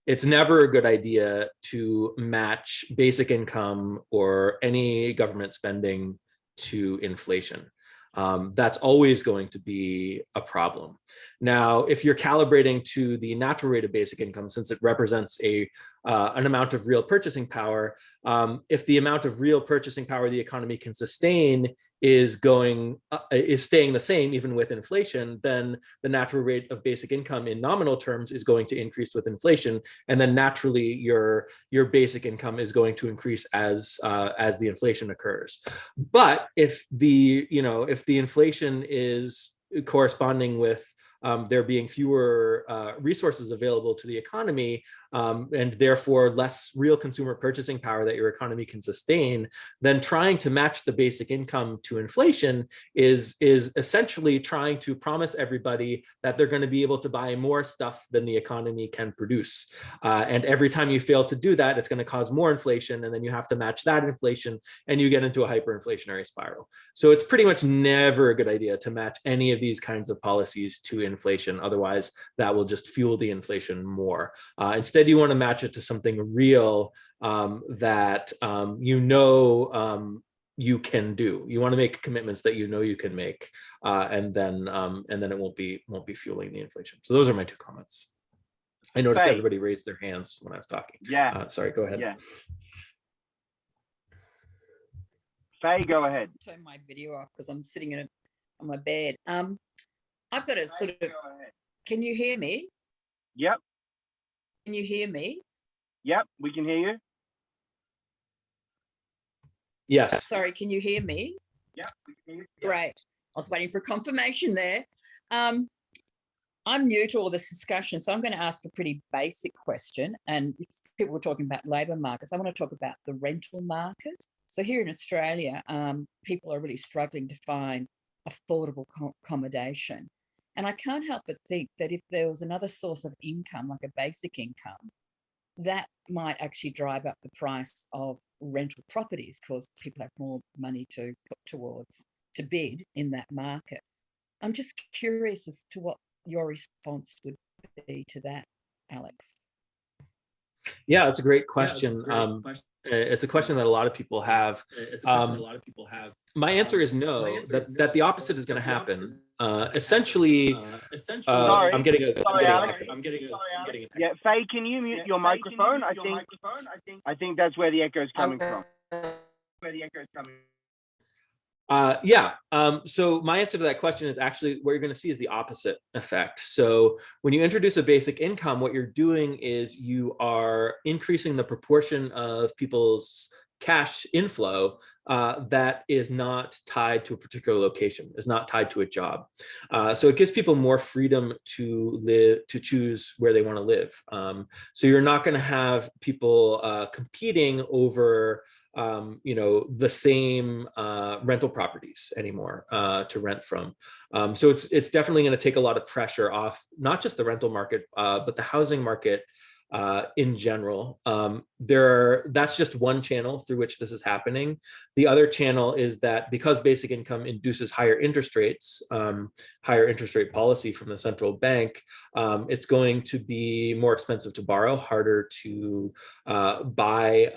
it's never a good idea to match basic income or any government spending to inflation. That's always going to be a problem. Now, if you're calibrating to the natural rate of basic income, since it represents an amount of real purchasing power, if the amount of real purchasing power the economy can sustain is staying the same even with inflation, then the natural rate of basic income in nominal terms is going to increase with inflation, and then naturally your basic income is going to increase as the inflation occurs. But if the inflation is corresponding with there being fewer resources available to the economy, and therefore less real consumer purchasing power that your economy can sustain, then trying to match the basic income to inflation is essentially trying to promise everybody that they're going to be able to buy more stuff than the economy can produce. And every time you fail to do that, it's going to cause more inflation, and then you have to match that inflation, and you get into a hyperinflationary spiral. So it's pretty much never a good idea to match any of these kinds of policies to inflation. Otherwise, that will just fuel the inflation more. Instead, you want to match it to something real that you can do. You want to make commitments that you can make, and then it won't be fueling the inflation. So those are my two comments. I noticed everybody raised their hands when I was talking. Yeah. Sorry, go ahead. Yeah. Faye, go ahead. Turn my video off because I'm sitting on my bed. I've got a sort of. Can you hear me? Yep. Can you hear me? Yep, we can hear you. Yes. Sorry, can you hear me? Yep, we can hear you. Great. I was waiting for confirmation there. I'm new to all this discussion, so I'm going to ask a pretty basic question. And people were talking about labour markets. I want to talk about the rental market. So here in Australia, people are really struggling to find affordable accommodation. And I can't help but think that if there was another source of income, like a basic income, that might actually drive up the price of rental properties because people have more money to put towards to bid in that market. I'm just curious as to what your response would be to that, Alex. Yeah, it's a great question. It's a question that a lot of people have. My answer is no. That the opposite is going to happen. Essentially, I'm getting a. Yeah, Faye, can you mute your microphone? I think that's where the echo is coming from. So my answer to that question is actually what you're going to see is the opposite effect. So when you introduce a basic income, what you're doing is you are increasing the proportion of people's cash inflow that is not tied to a particular location, is not tied to a job. So it gives people more freedom to live, to choose where they want to live. So you're not going to have people competing over the same rental properties anymore to rent from. So it's definitely going to take a lot of pressure off, not just the rental market, but the housing market in general. That's just one channel through which this is happening. The other channel is that because basic income induces higher interest rates, higher interest rate policy from the central bank, it's going to be more expensive to borrow, harder to buy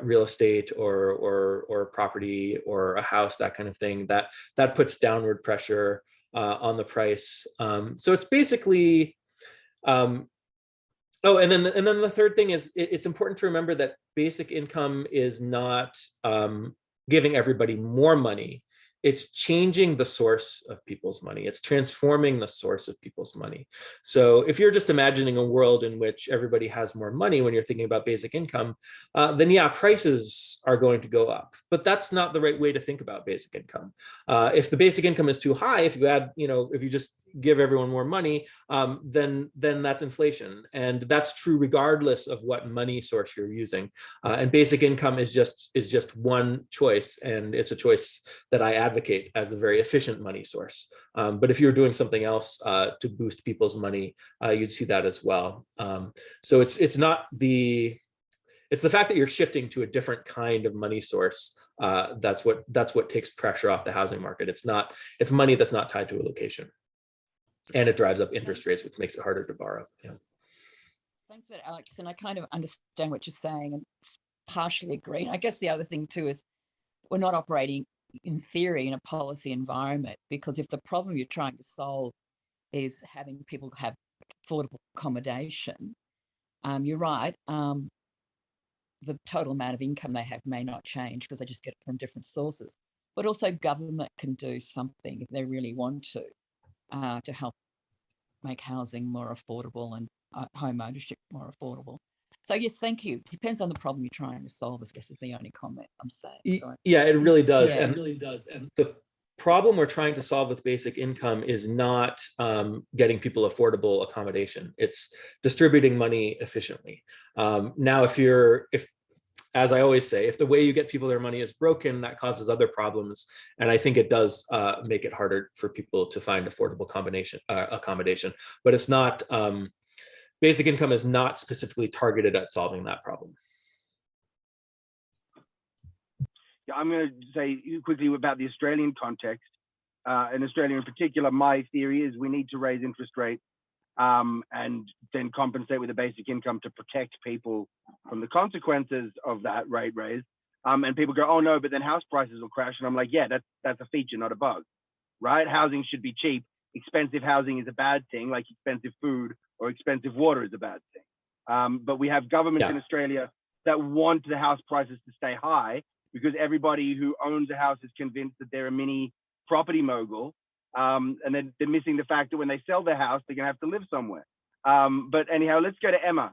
real estate or property or a house, that kind of thing. That puts downward pressure on the price. So it's basically and then the third thing is it's important to remember that basic income is not giving everybody more money. It's changing the source of people's money. It's transforming the source of people's money. So if you're just imagining a world in which everybody has more money when you're thinking about basic income, then yeah, prices are going to go up. But that's not the right way to think about basic income. If the basic income is too high, if you add, if you just give everyone more money, then that's inflation. And that's true regardless of what money source you're using. And basic income is just one choice, and it's a choice that I advocate as a very efficient money source. But if you're doing something else to boost people's money, you'd see that as well. So it's the fact that you're shifting to a different kind of money source that's what takes pressure off the housing market. It's money that's not tied to a location. And it drives up interest rates, which makes it harder to borrow. Yeah. Thanks for that, Alex. And I kind of understand what you're saying and partially agree. And I guess the other thing too is we're not operating in theory in a policy environment, because if the problem you're trying to solve is having people have affordable accommodation, you're right. The total amount of income they have may not change because they just get it from different sources. But also government can do something if they really want to help make housing more affordable and home ownership more affordable. So yes, thank you. Depends on the problem you're trying to solve, I guess, is the only comment I'm saying. Sorry. Yeah, it really does. Yeah, and the problem we're trying to solve with basic income is not getting people affordable accommodation. It's distributing money efficiently. Now, if as I always say, if the way you get people their money is broken, that causes other problems. And I think it does make it harder for people to find affordable accommodation. But it's not, basic income is not specifically targeted at solving that problem. Yeah, I'm going to say quickly about the Australian context. In Australia in particular, my theory is we need to raise interest rates and then compensate with a basic income to protect people from the consequences of that rate raise. And people go, oh no, but then house prices will crash. And I'm like, yeah, that's a feature, not a bug, right? Housing should be cheap. Expensive housing is a bad thing, like expensive food or expensive water is a bad thing. But we have governments in Australia that want the house prices to stay high because everybody who owns a house is convinced that they're a mini property mogul. And then they're missing the fact that when they sell their house, they're going to have to live somewhere. But anyhow, let's go to Emma.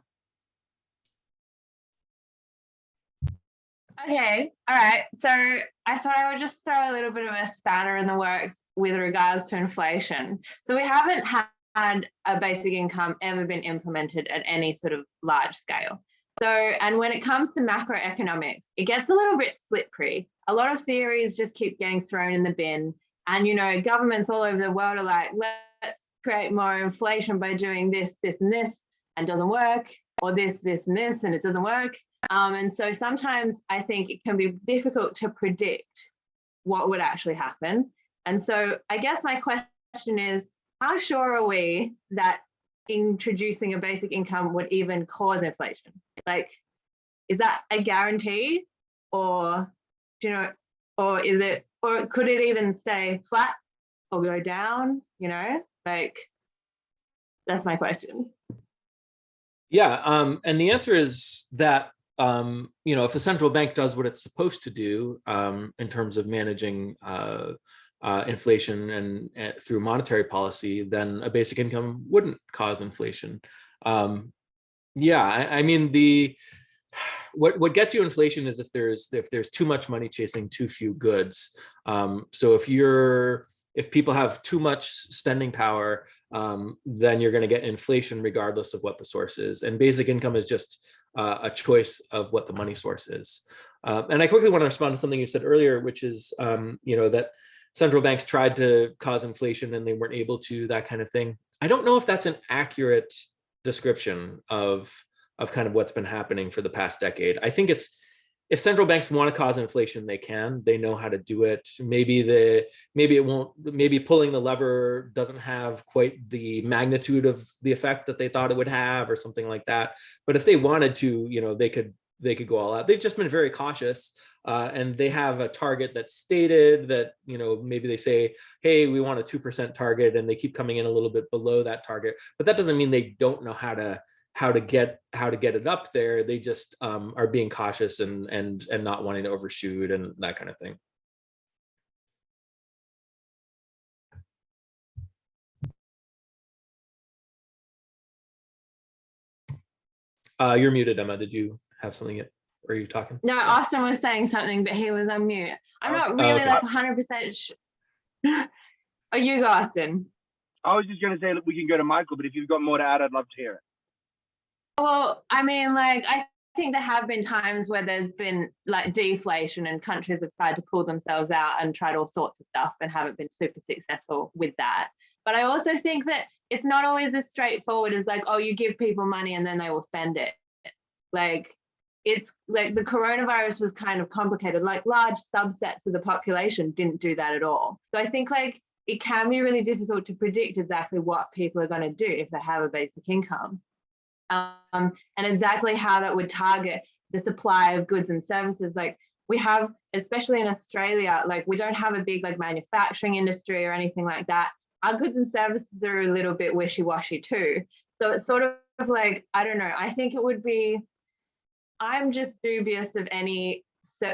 Okay, all right. So I thought I would just throw a little bit of a spanner in the works with regards to inflation. So we haven't had had a basic income ever been implemented at any sort of large scale. So, and when it comes to macroeconomics, it gets a little bit slippery. A lot of theories just keep getting thrown in the bin. And, you know, governments all over the world are like, let's create more inflation by doing this, this, and this, and doesn't work, or this, this, and this, and it doesn't work. And so sometimes I think it can be difficult to predict what would actually happen. And so I guess my question is, how sure are we that introducing a basic income would even cause inflation? Like, is that a guarantee, or, you know, or is it, or could it even stay flat or go down, you know? Like, that's my question. Yeah, and the answer is that, you know, if the central bank does what it's supposed to do in terms of managing inflation and through monetary policy, then a basic income wouldn't cause inflation. Yeah, I mean, what gets you inflation is if there's too much money chasing too few goods. So if people have too much spending power, then you're going to get inflation regardless of what the source is. And basic income is just a choice of what the money source is. And I quickly want to respond to something you said earlier, which is, you know, that central banks tried to cause inflation and they weren't able to, that kind of thing. I don't know if that's an accurate description of kind of what's been happening for the past decade. I think it's, if central banks want to cause inflation, they know how to do it. Maybe pulling the lever doesn't have quite the magnitude of the effect that they thought it would have, or something like that. But if they wanted to, you know, they could go all out. They've just been very cautious, and they have a target that's stated that, you know, maybe they say, hey, we want a 2% target, and they keep coming in a little bit below that target. But that doesn't mean they don't know how to get it up there. They just are being cautious and not wanting to overshoot and that kind of thing. You're muted, Emma. Did you have something yet? Or are you talking? No, Austin was saying something, but he was on mute. I'm not really okay. like 100% sure. Oh, you go, Austin. I was just going to say that we can go to Michael, but if you've got more to add, I'd love to hear it. Well, I mean, like, I think there have been times where there's been like deflation and countries have tried to pull themselves out and tried all sorts of stuff and haven't been super successful with that. But I also think that it's not always as straightforward as like, oh, you give people money and then they will spend it. Like, it's like the coronavirus was kind of complicated. Like, large subsets of the population didn't do that at all. So I think like it can be really difficult to predict exactly what people are going to do if they have a basic income. And exactly how that would target the supply of goods and services. Like, we have, especially in Australia, like we don't have a big like manufacturing industry or anything like that. Our goods and services are a little bit wishy-washy too. So it's sort of like, I don't know, I think it would be, I'm just dubious of any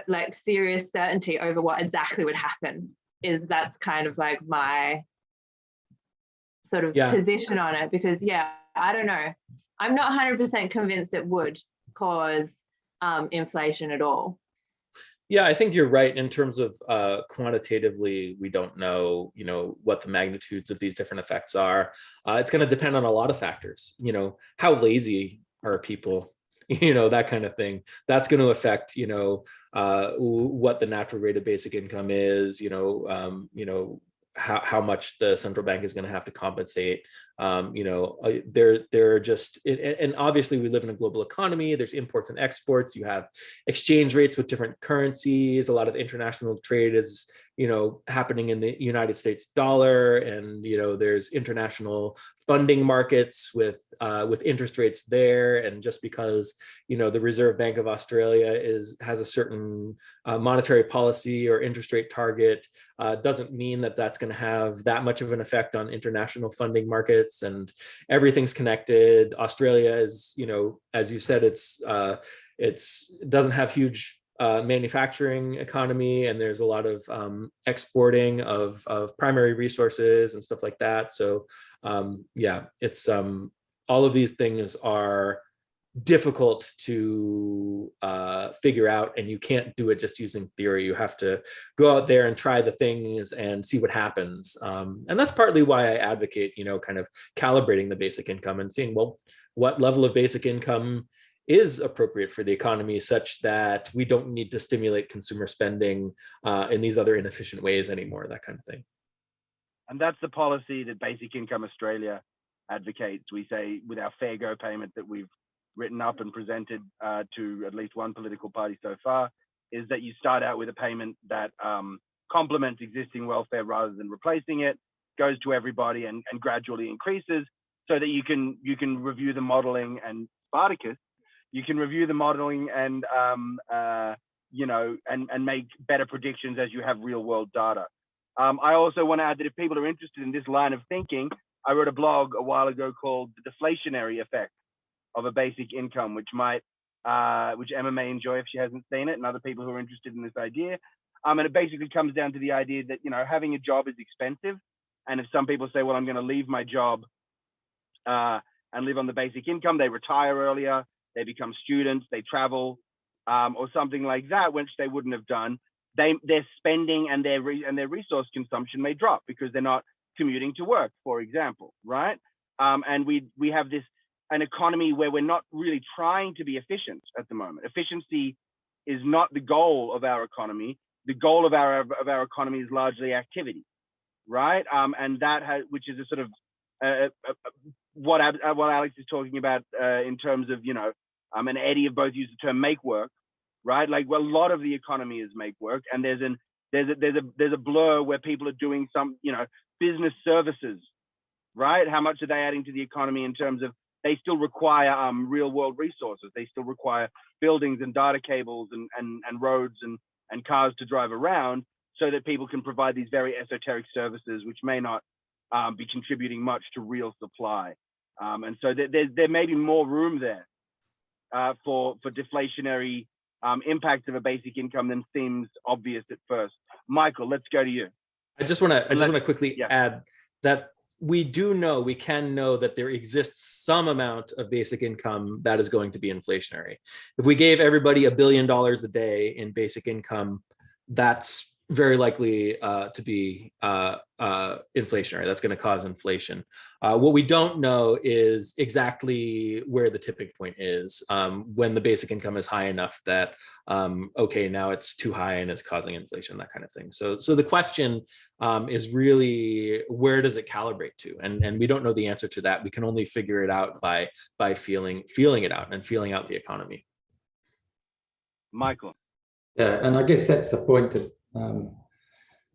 like serious certainty over what exactly would happen. That's kind of like my sort of position on it, because I don't know. I'm not 100% convinced it would cause inflation at all. Yeah, I think you're right in terms of quantitatively, we don't know, you know, what the magnitudes of these different effects are. It's going to depend on a lot of factors. You know, how lazy are people? You know, that kind of thing. That's going to affect, you know, what the natural rate of basic income is. You know, how much the central bank is going to have to compensate. You know, there are just, and obviously we live in a global economy. There's imports and exports. You have exchange rates with different currencies. A lot of international trade is, you know, happening in the United States dollar, and you know, there's international funding markets with interest rates there. And just because, you know, the Reserve Bank of Australia has a certain monetary policy or interest rate target, doesn't mean that that's going to have that much of an effect on international funding markets. And everything's connected. Australia is, you know, as you said, it doesn't have huge manufacturing economy, and there's a lot of exporting of primary resources and stuff like that. So yeah, it's all of these things are difficult to figure out, and you can't do it just using theory. You have to go out there and try the things and see what happens. And that's partly why I advocate, kind of calibrating the basic income and seeing, well, what level of basic income is appropriate for the economy such that we don't need to stimulate consumer spending in these other inefficient ways anymore, that kind of thing. And that's the policy that Basic Income Australia advocates. We say with our Fair Go payment that we've written up and presented to at least one political party so far, is that you start out with a payment that complements existing welfare rather than replacing it, goes to everybody and gradually increases, so that you can review the modeling and Spartacus, you can review the modeling and and make better predictions as you have real world data. I also want to add that if people are interested in this line of thinking, I wrote a blog a while ago called The Deflationary Effect of a Basic Income, which Emma may enjoy if she hasn't seen it, and other people who are interested in this idea. And it basically comes down to the idea that, having a job is expensive. And if some people say, well, I'm going to leave my job and live on the basic income, they retire earlier, they become students, they travel, or something like that, which they wouldn't have done, their spending and their resource consumption may drop because they're not commuting to work, for example, right? And we have an economy where we're not really trying to be efficient at the moment. Efficiency is not the goal of our economy. The goal of our economy is largely activity, right? And that which is a sort of what Alex is talking about in terms of, and Eddie have both used the term make work, right? Like, well, a lot of the economy is make work, and there's a blur where people are doing some, business services, right? How much are they adding to the economy in terms of they still require real world resources. They still require buildings and data cables and roads and cars to drive around, so that people can provide these very esoteric services, which may not be contributing much to real supply. And so there may be more room there for deflationary impacts of a basic income than seems obvious at first. Michael, let's go to you. I just want to quickly add that we can know that there exists some amount of basic income that is going to be inflationary. If we gave everybody $1 billion a day in basic income, that's very likely to be inflationary. That's going to cause inflation. What we don't know is exactly where the tipping point is, when the basic income is high enough that, okay, now it's too high and it's causing inflation, that kind of thing. So the question is really, where does it calibrate to? And we don't know the answer to that. We can only figure it out by feeling it out and feeling out the economy. Michael. Yeah, and I guess that's the point that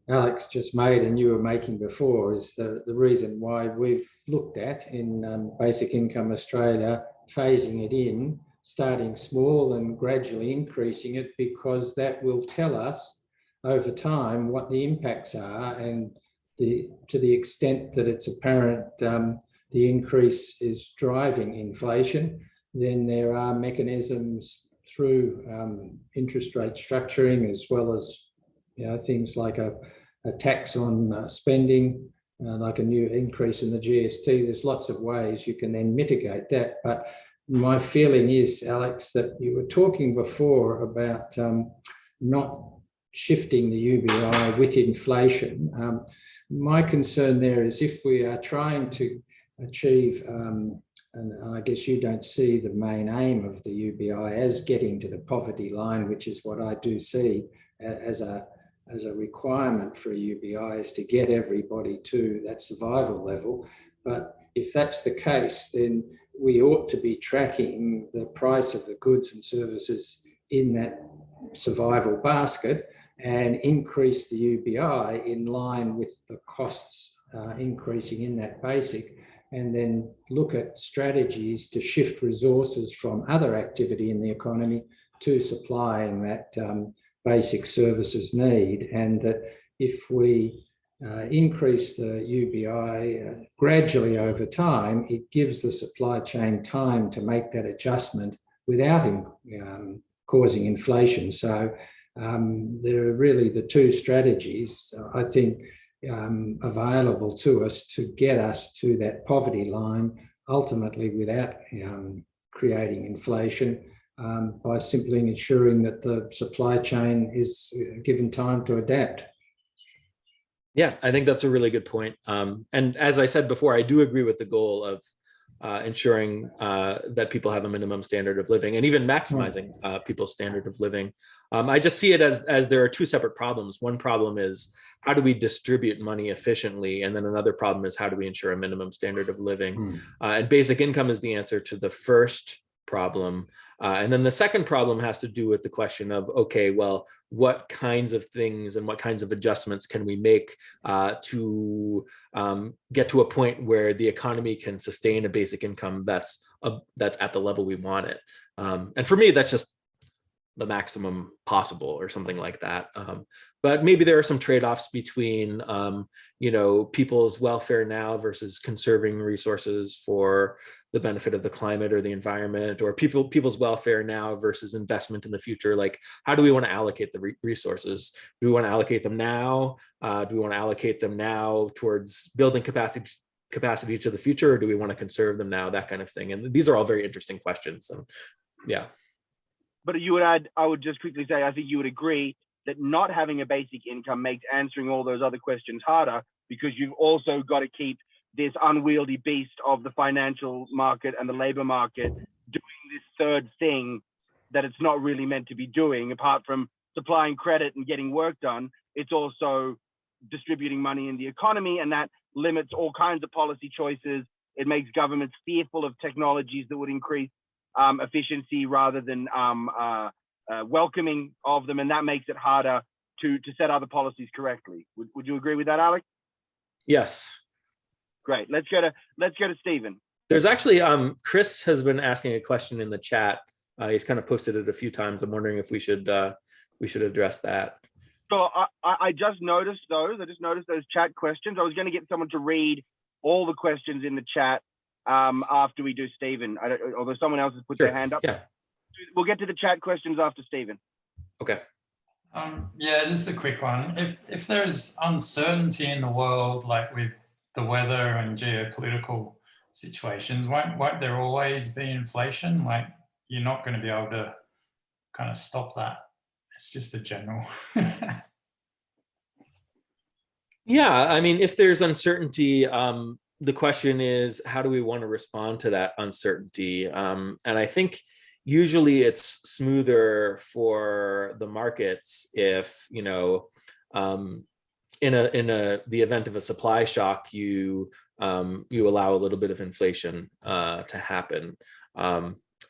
Alex just made and you were making before, is the reason why we've looked at in Basic Income Australia, phasing it in, starting small and gradually increasing it, because that will tell us over time what the impacts are, and to the extent that it's apparent the increase is driving inflation, then there are mechanisms through interest rate structuring, as well as things like a tax on spending, like a new increase in the GST. There's lots of ways you can then mitigate that. But my feeling is, Alex, that you were talking before about not shifting the UBI with inflation. My concern there is, if we are trying to achieve, and I guess you don't see the main aim of the UBI as getting to the poverty line, which is what I do see as a requirement for a UBI, is to get everybody to that survival level. But if that's the case, then we ought to be tracking the price of the goods and services in that survival basket and increase the UBI in line with the costs increasing in that basic, and then look at strategies to shift resources from other activity in the economy to supplying that basic services need. And that if we increase the UBI gradually over time, it gives the supply chain time to make that adjustment without causing inflation. So there are really the two strategies, I think, available to us to get us to that poverty line, ultimately without creating inflation by simply ensuring that the supply chain is given time to adapt. Yeah, I think that's a really good point. And as I said before, I do agree with the goal of ensuring that people have a minimum standard of living and even maximizing people's standard of living. I just see it as there are two separate problems. One problem is how do we distribute money efficiently? And then another problem is how do we ensure a minimum standard of living? And basic income is the answer to the first problem. And then the second problem has to do with the question of, okay, well, what kinds of things and what kinds of adjustments can we make to get to a point where the economy can sustain a basic income that's at the level we want it. And for me, that's just the maximum possible or something like that. But maybe there are some trade-offs between, people's welfare now versus conserving resources for the benefit of the climate or the environment, or people's welfare now versus investment in the future. Like, how do we want to allocate the resources? Do we want to allocate them now? Do we want to allocate them now towards building capacity to the future, or do we want to conserve them now? That kind of thing. And these are all very interesting questions. And yeah. But you would add, I would just quickly say, I think you would agree that not having a basic income makes answering all those other questions harder, because you've also got to keep this unwieldy beast of the financial market and the labor market doing this third thing that it's not really meant to be doing. Apart from supplying credit and getting work done, it's also distributing money in the economy, and that limits all kinds of policy choices. It makes governments fearful of technologies that would increase efficiency rather than welcoming of them, and that makes it harder to set other policies correctly. Would you agree with that, Alec? Yes. Great. Let's go to Stephen. There's actually Chris has been asking a question in the chat. He's kind of posted it a few times. I'm wondering if we should address that. So I just noticed those. I just noticed those chat questions. I was going to get someone to read all the questions in the chat after we do Stephen. Although someone else has put their hand up. Yeah. We'll get to the chat questions after Stephen. Okay. Yeah, just a quick one. If there's uncertainty in the world, like with the weather and geopolitical situations, won't there always be inflation? Like, you're not going to be able to kind of stop that. It's just a general. Yeah, I mean, if there's uncertainty, the question is, how do we want to respond to that uncertainty? And I think usually it's smoother for the markets if, in the event of a supply shock, you allow a little bit of inflation to happen.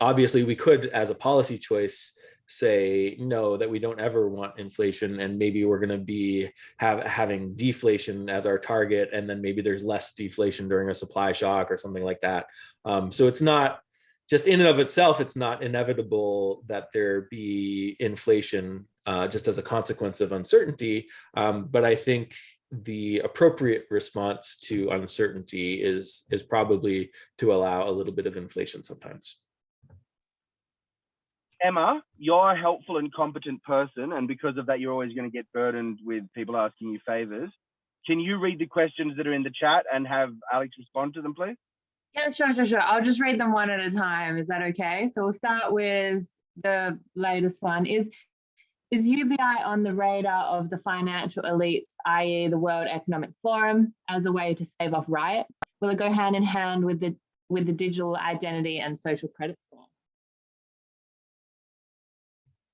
Obviously, we could, as a policy choice, say no, that we don't ever want inflation, and maybe we're going to be having deflation as our target, and then maybe there's less deflation during a supply shock or something like that. So it's not just in and of itself, it's not inevitable that there be inflation just as a consequence of uncertainty. But I think the appropriate response to uncertainty is probably to allow a little bit of inflation sometimes. Emma, you're a helpful and competent person, and because of that, you're always going to get burdened with people asking you favors. Can you read the questions that are in the chat and have Alex respond to them, please? Yeah, sure. I'll just read them one at a time. Is that okay? So we'll start with the latest one. Is UBI on the radar of the financial elites, i.e. the World Economic Forum, as a way to stave off riots? Will it go hand in hand with the digital identity and social credit score?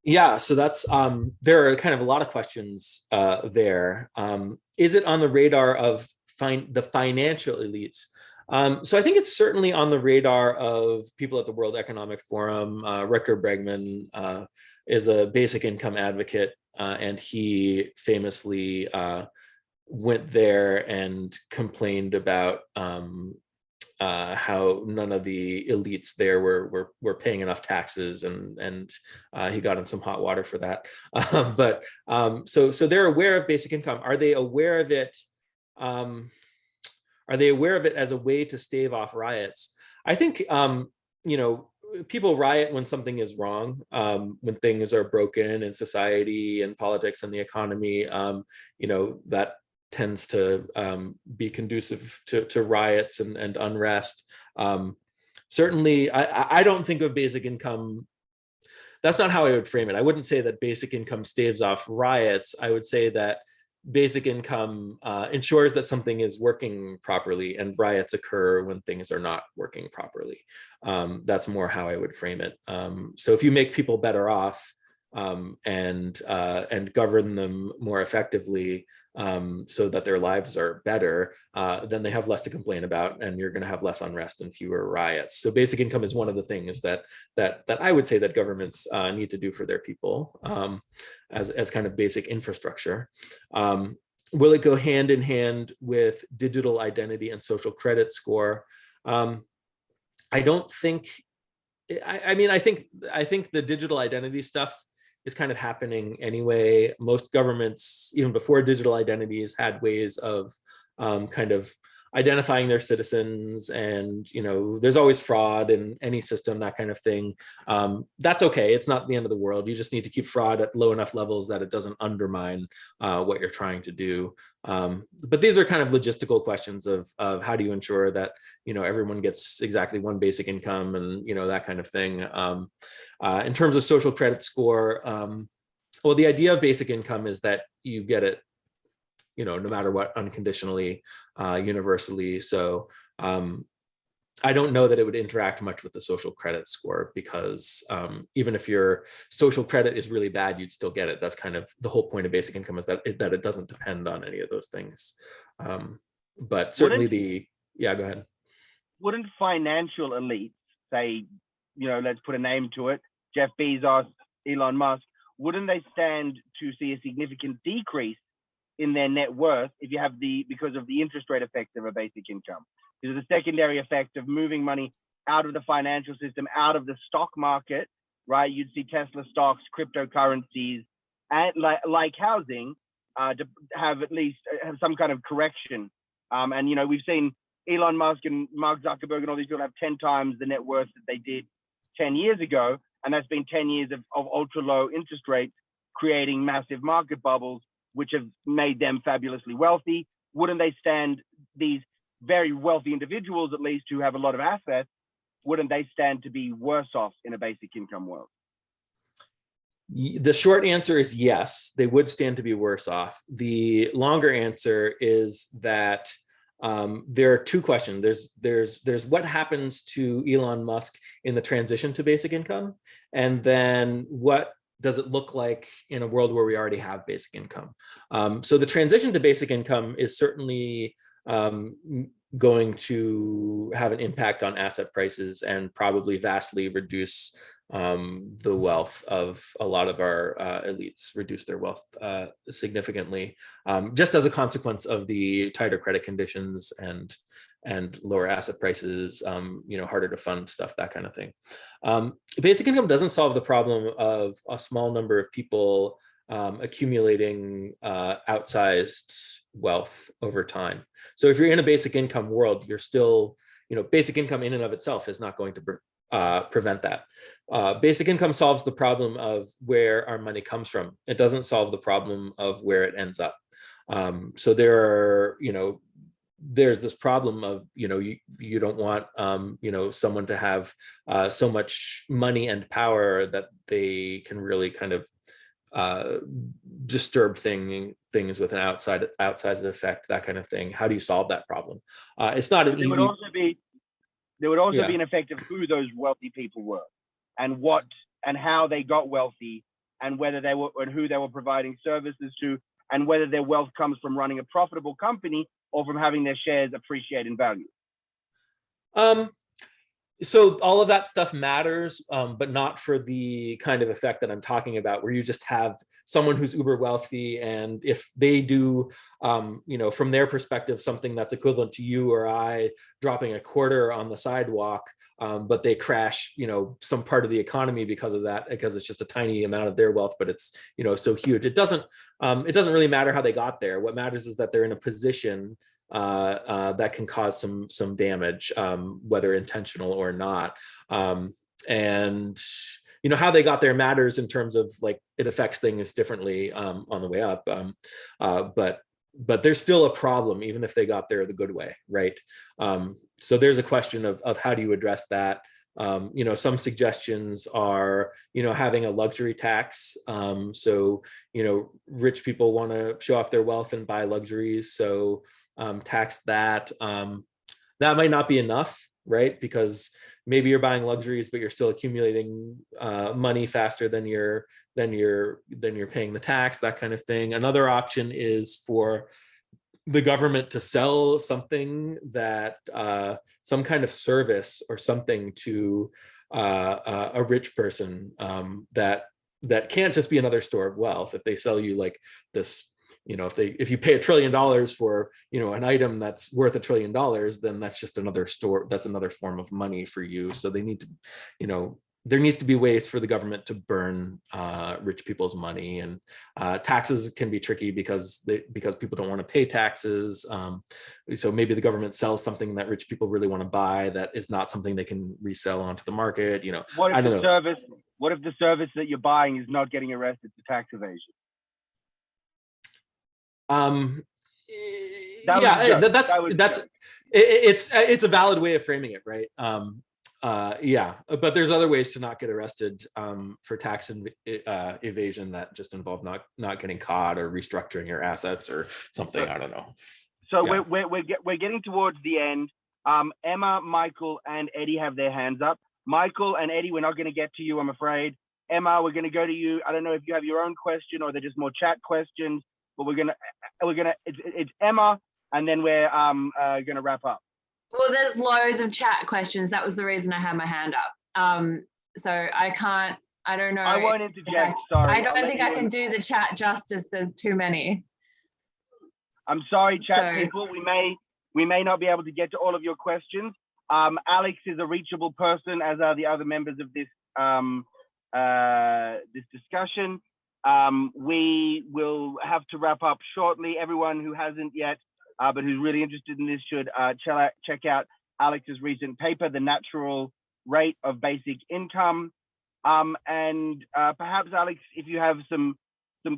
Yeah, so that's there are kind of a lot of questions there. Is it on the radar of the financial elites? So I think it's certainly on the radar of people at the World Economic Forum. Rutger Bregman is a basic income advocate, and he famously went there and complained about how none of the elites there were paying enough taxes, and he got in some hot water for that. But so they're aware of basic income. Are they aware of it? Are they aware of it as a way to stave off riots? I think people riot when something is wrong, when things are broken in society and politics and the economy. That tends to be conducive to riots and unrest. certainly, I don't think of basic income. That's not how I would frame it. I wouldn't say that basic income staves off riots. I would say that basic income ensures that something is working properly, and riots occur when things are not working properly. That's more how I would frame it. So if you make people better off and govern them more effectively so that their lives are better, then they have less to complain about, and you're going to have less unrest and fewer riots. So basic income is one of the things that I would say that governments need to do for their people as kind of basic infrastructure. Will it go hand in hand with digital identity and social credit score? I don't think. I mean, I think the digital identity stuff is kind of happening anyway. Most governments, even before digital identities, had ways of kind of identifying their citizens, and there's always fraud in any system, that kind of thing. That's okay. It's not the end of the world. You just need to keep fraud at low enough levels that it doesn't undermine what you're trying to do. But these are kind of logistical questions of how do you ensure that everyone gets exactly one basic income, and that kind of thing. In terms of social credit score, well, the idea of basic income is that you get it no matter what, unconditionally, universally. So I don't know that it would interact much with the social credit score, because even if your social credit is really bad, you'd still get it. That's kind of the whole point of basic income, is that it doesn't depend on any of those things. But certainly yeah, go ahead. Wouldn't financial elites, say, let's put a name to it, Jeff Bezos, Elon Musk, wouldn't they stand to see a significant decrease in their net worth if you have because of the interest rate effect of a basic income? Because of the secondary effect of moving money out of the financial system, out of the stock market, right? You'd see Tesla stocks, cryptocurrencies, and like housing, to have some kind of correction. And we've seen Elon Musk and Mark Zuckerberg and all these people have 10 times the net worth that they did 10 years ago, and that's been 10 years of ultra low interest rates, creating massive market bubbles, which have made them fabulously wealthy. Wouldn't they stand, these very wealthy individuals, at least, who have a lot of assets, wouldn't they stand to be worse off in a basic income world? The short answer is yes, they would stand to be worse off. The longer answer is that there are two questions. There's what happens to Elon Musk in the transition to basic income, and then what does it look like in a world where we already have basic income? So the transition to basic income is certainly going to have an impact on asset prices and probably vastly reduce the wealth of a lot of our elites, reduce their wealth significantly, just as a consequence of the tighter credit conditions and lower asset prices, harder to fund stuff, that kind of thing. Basic income doesn't solve the problem of a small number of people accumulating outsized wealth over time. So if you're in a basic income world, you're still, basic income in and of itself is not going to prevent that. Basic income solves the problem of where our money comes from. It doesn't solve the problem of where it ends up. So there's this problem of, you don't want, someone to have so much money and power that they can really kind of disturb things with an outsized effect, that kind of thing. How do you solve that problem? It's not an easy. There would also be an effect of who those wealthy people were, and what and how they got wealthy, and whether they were, and who they were providing services to, and whether their wealth comes from running a profitable company or from having their shares appreciate in value. So all of that stuff matters, but not for the kind of effect that I'm talking about, where you just have someone who's uber wealthy, and if they do, from their perspective, something that's equivalent to you or I dropping a quarter on the sidewalk, but they crash, some part of the economy because of that, because it's just a tiny amount of their wealth, but it's, so huge. It doesn't really matter how they got there. What matters is that they're in a position that can cause some damage, whether intentional or not. And how they got there matters in terms of, like, it affects things differently on the way up. But but there's still a problem, even if they got there the good way, right? So there's a question of how do you address that? You know, some suggestions are, you know, having a luxury tax. So, you know, rich people want to show off their wealth and buy luxuries, so tax that. That might not be enough, right? Because maybe you're buying luxuries, but you're still accumulating money faster than you're paying the tax, that kind of thing. Another option is for the government to sell something that some kind of service or something to a rich person that can't just be another store of wealth. If they sell you like this, you know, if you pay $1 trillion for, you know, an item that's worth $1 trillion, then that's just another store, that's another form of money for you. So they need to, you know, there needs to be ways for the government to burn rich people's money, and taxes can be tricky because people don't want to pay taxes. So maybe the government sells something that rich people really want to buy that is not something they can resell onto the market. You know, What if I don't know. What if the service that you're buying is not getting arrested for tax evasion? It's a valid way of framing it, right? Yeah, but there's other ways to not get arrested for tax evasion that just involve not getting caught or restructuring your assets or something. I don't know. So yeah. we're getting towards the end. Emma, Michael, and Eddie have their hands up. Michael and Eddie, we're not going to get to you, I'm afraid. Emma, we're going to go to you. I don't know if you have your own question or they're just more chat questions, but it's Emma, and then we're gonna wrap up. Well, there's loads of chat questions. That was the reason I had my hand up. So I don't know. I won't interject, sorry. I don't think I can do the chat justice. There's too many. I'm sorry, chat people. We may not be able to get to all of your questions. Alex is a reachable person, as are the other members of this this discussion. We will have to wrap up shortly. Everyone who hasn't yet, but who's really interested in this should check out Alex's recent paper, The Natural Rate of Basic Income. And perhaps, Alex, if you have some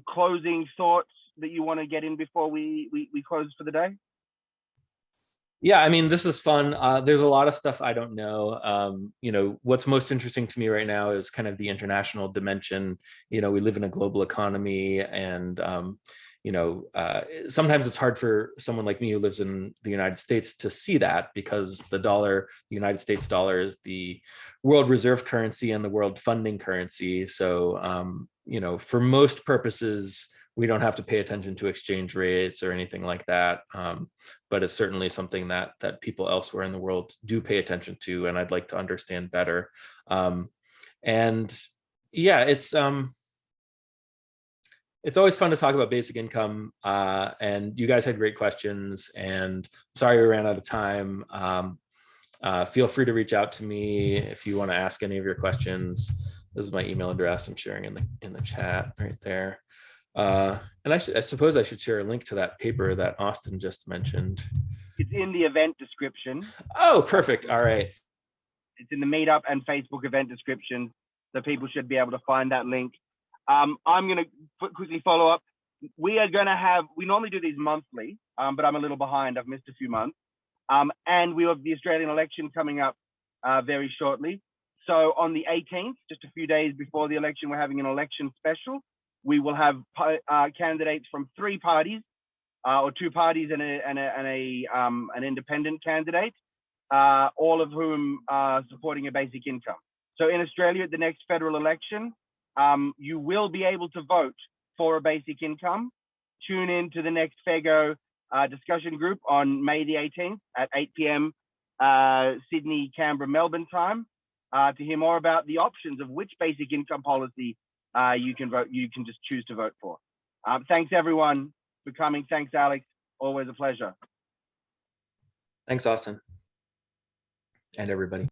closing thoughts that you want to get in before we close for the day. Yeah, I mean, this is fun. There's a lot of stuff I don't know. You know, what's most interesting to me right now is kind of the international dimension. You know, we live in a global economy, and you know, sometimes it's hard for someone like me who lives in the United States to see that, because the United States dollar is the world reserve currency and the world funding currency. So, you know, for most purposes, we don't have to pay attention to exchange rates or anything like that. But it's certainly something that people elsewhere in the world do pay attention to, and I'd like to understand better. And yeah, it's always fun to talk about basic income, and you guys had great questions, and sorry we ran out of time. Feel free to reach out to me if you want to ask any of your questions. This is my email address. I'm sharing in the chat right there. And I suppose I should share a link to that paper that Austin just mentioned. It's in the event description. Oh, perfect. All right. It's in the Meetup and Facebook event description, so people should be able to find that link. I'm going to quickly follow up. We normally do these monthly, but I'm a little behind. I've missed a few months. And we have the Australian election coming up very shortly. So on the 18th, just a few days before the election, we're having an election special. We will have candidates from 3 parties, or 2 parties and an independent candidate, all of whom are supporting a basic income. So in Australia, at the next federal election, you will be able to vote for a basic income. Tune in to the next FEGO discussion group on May the 18th at 8 p.m. Sydney, Canberra, Melbourne time to hear more about the options of which basic income policy you can just choose to vote for. Thanks everyone for coming. Thanks, Alex. Always a pleasure. Thanks, Austin. And everybody.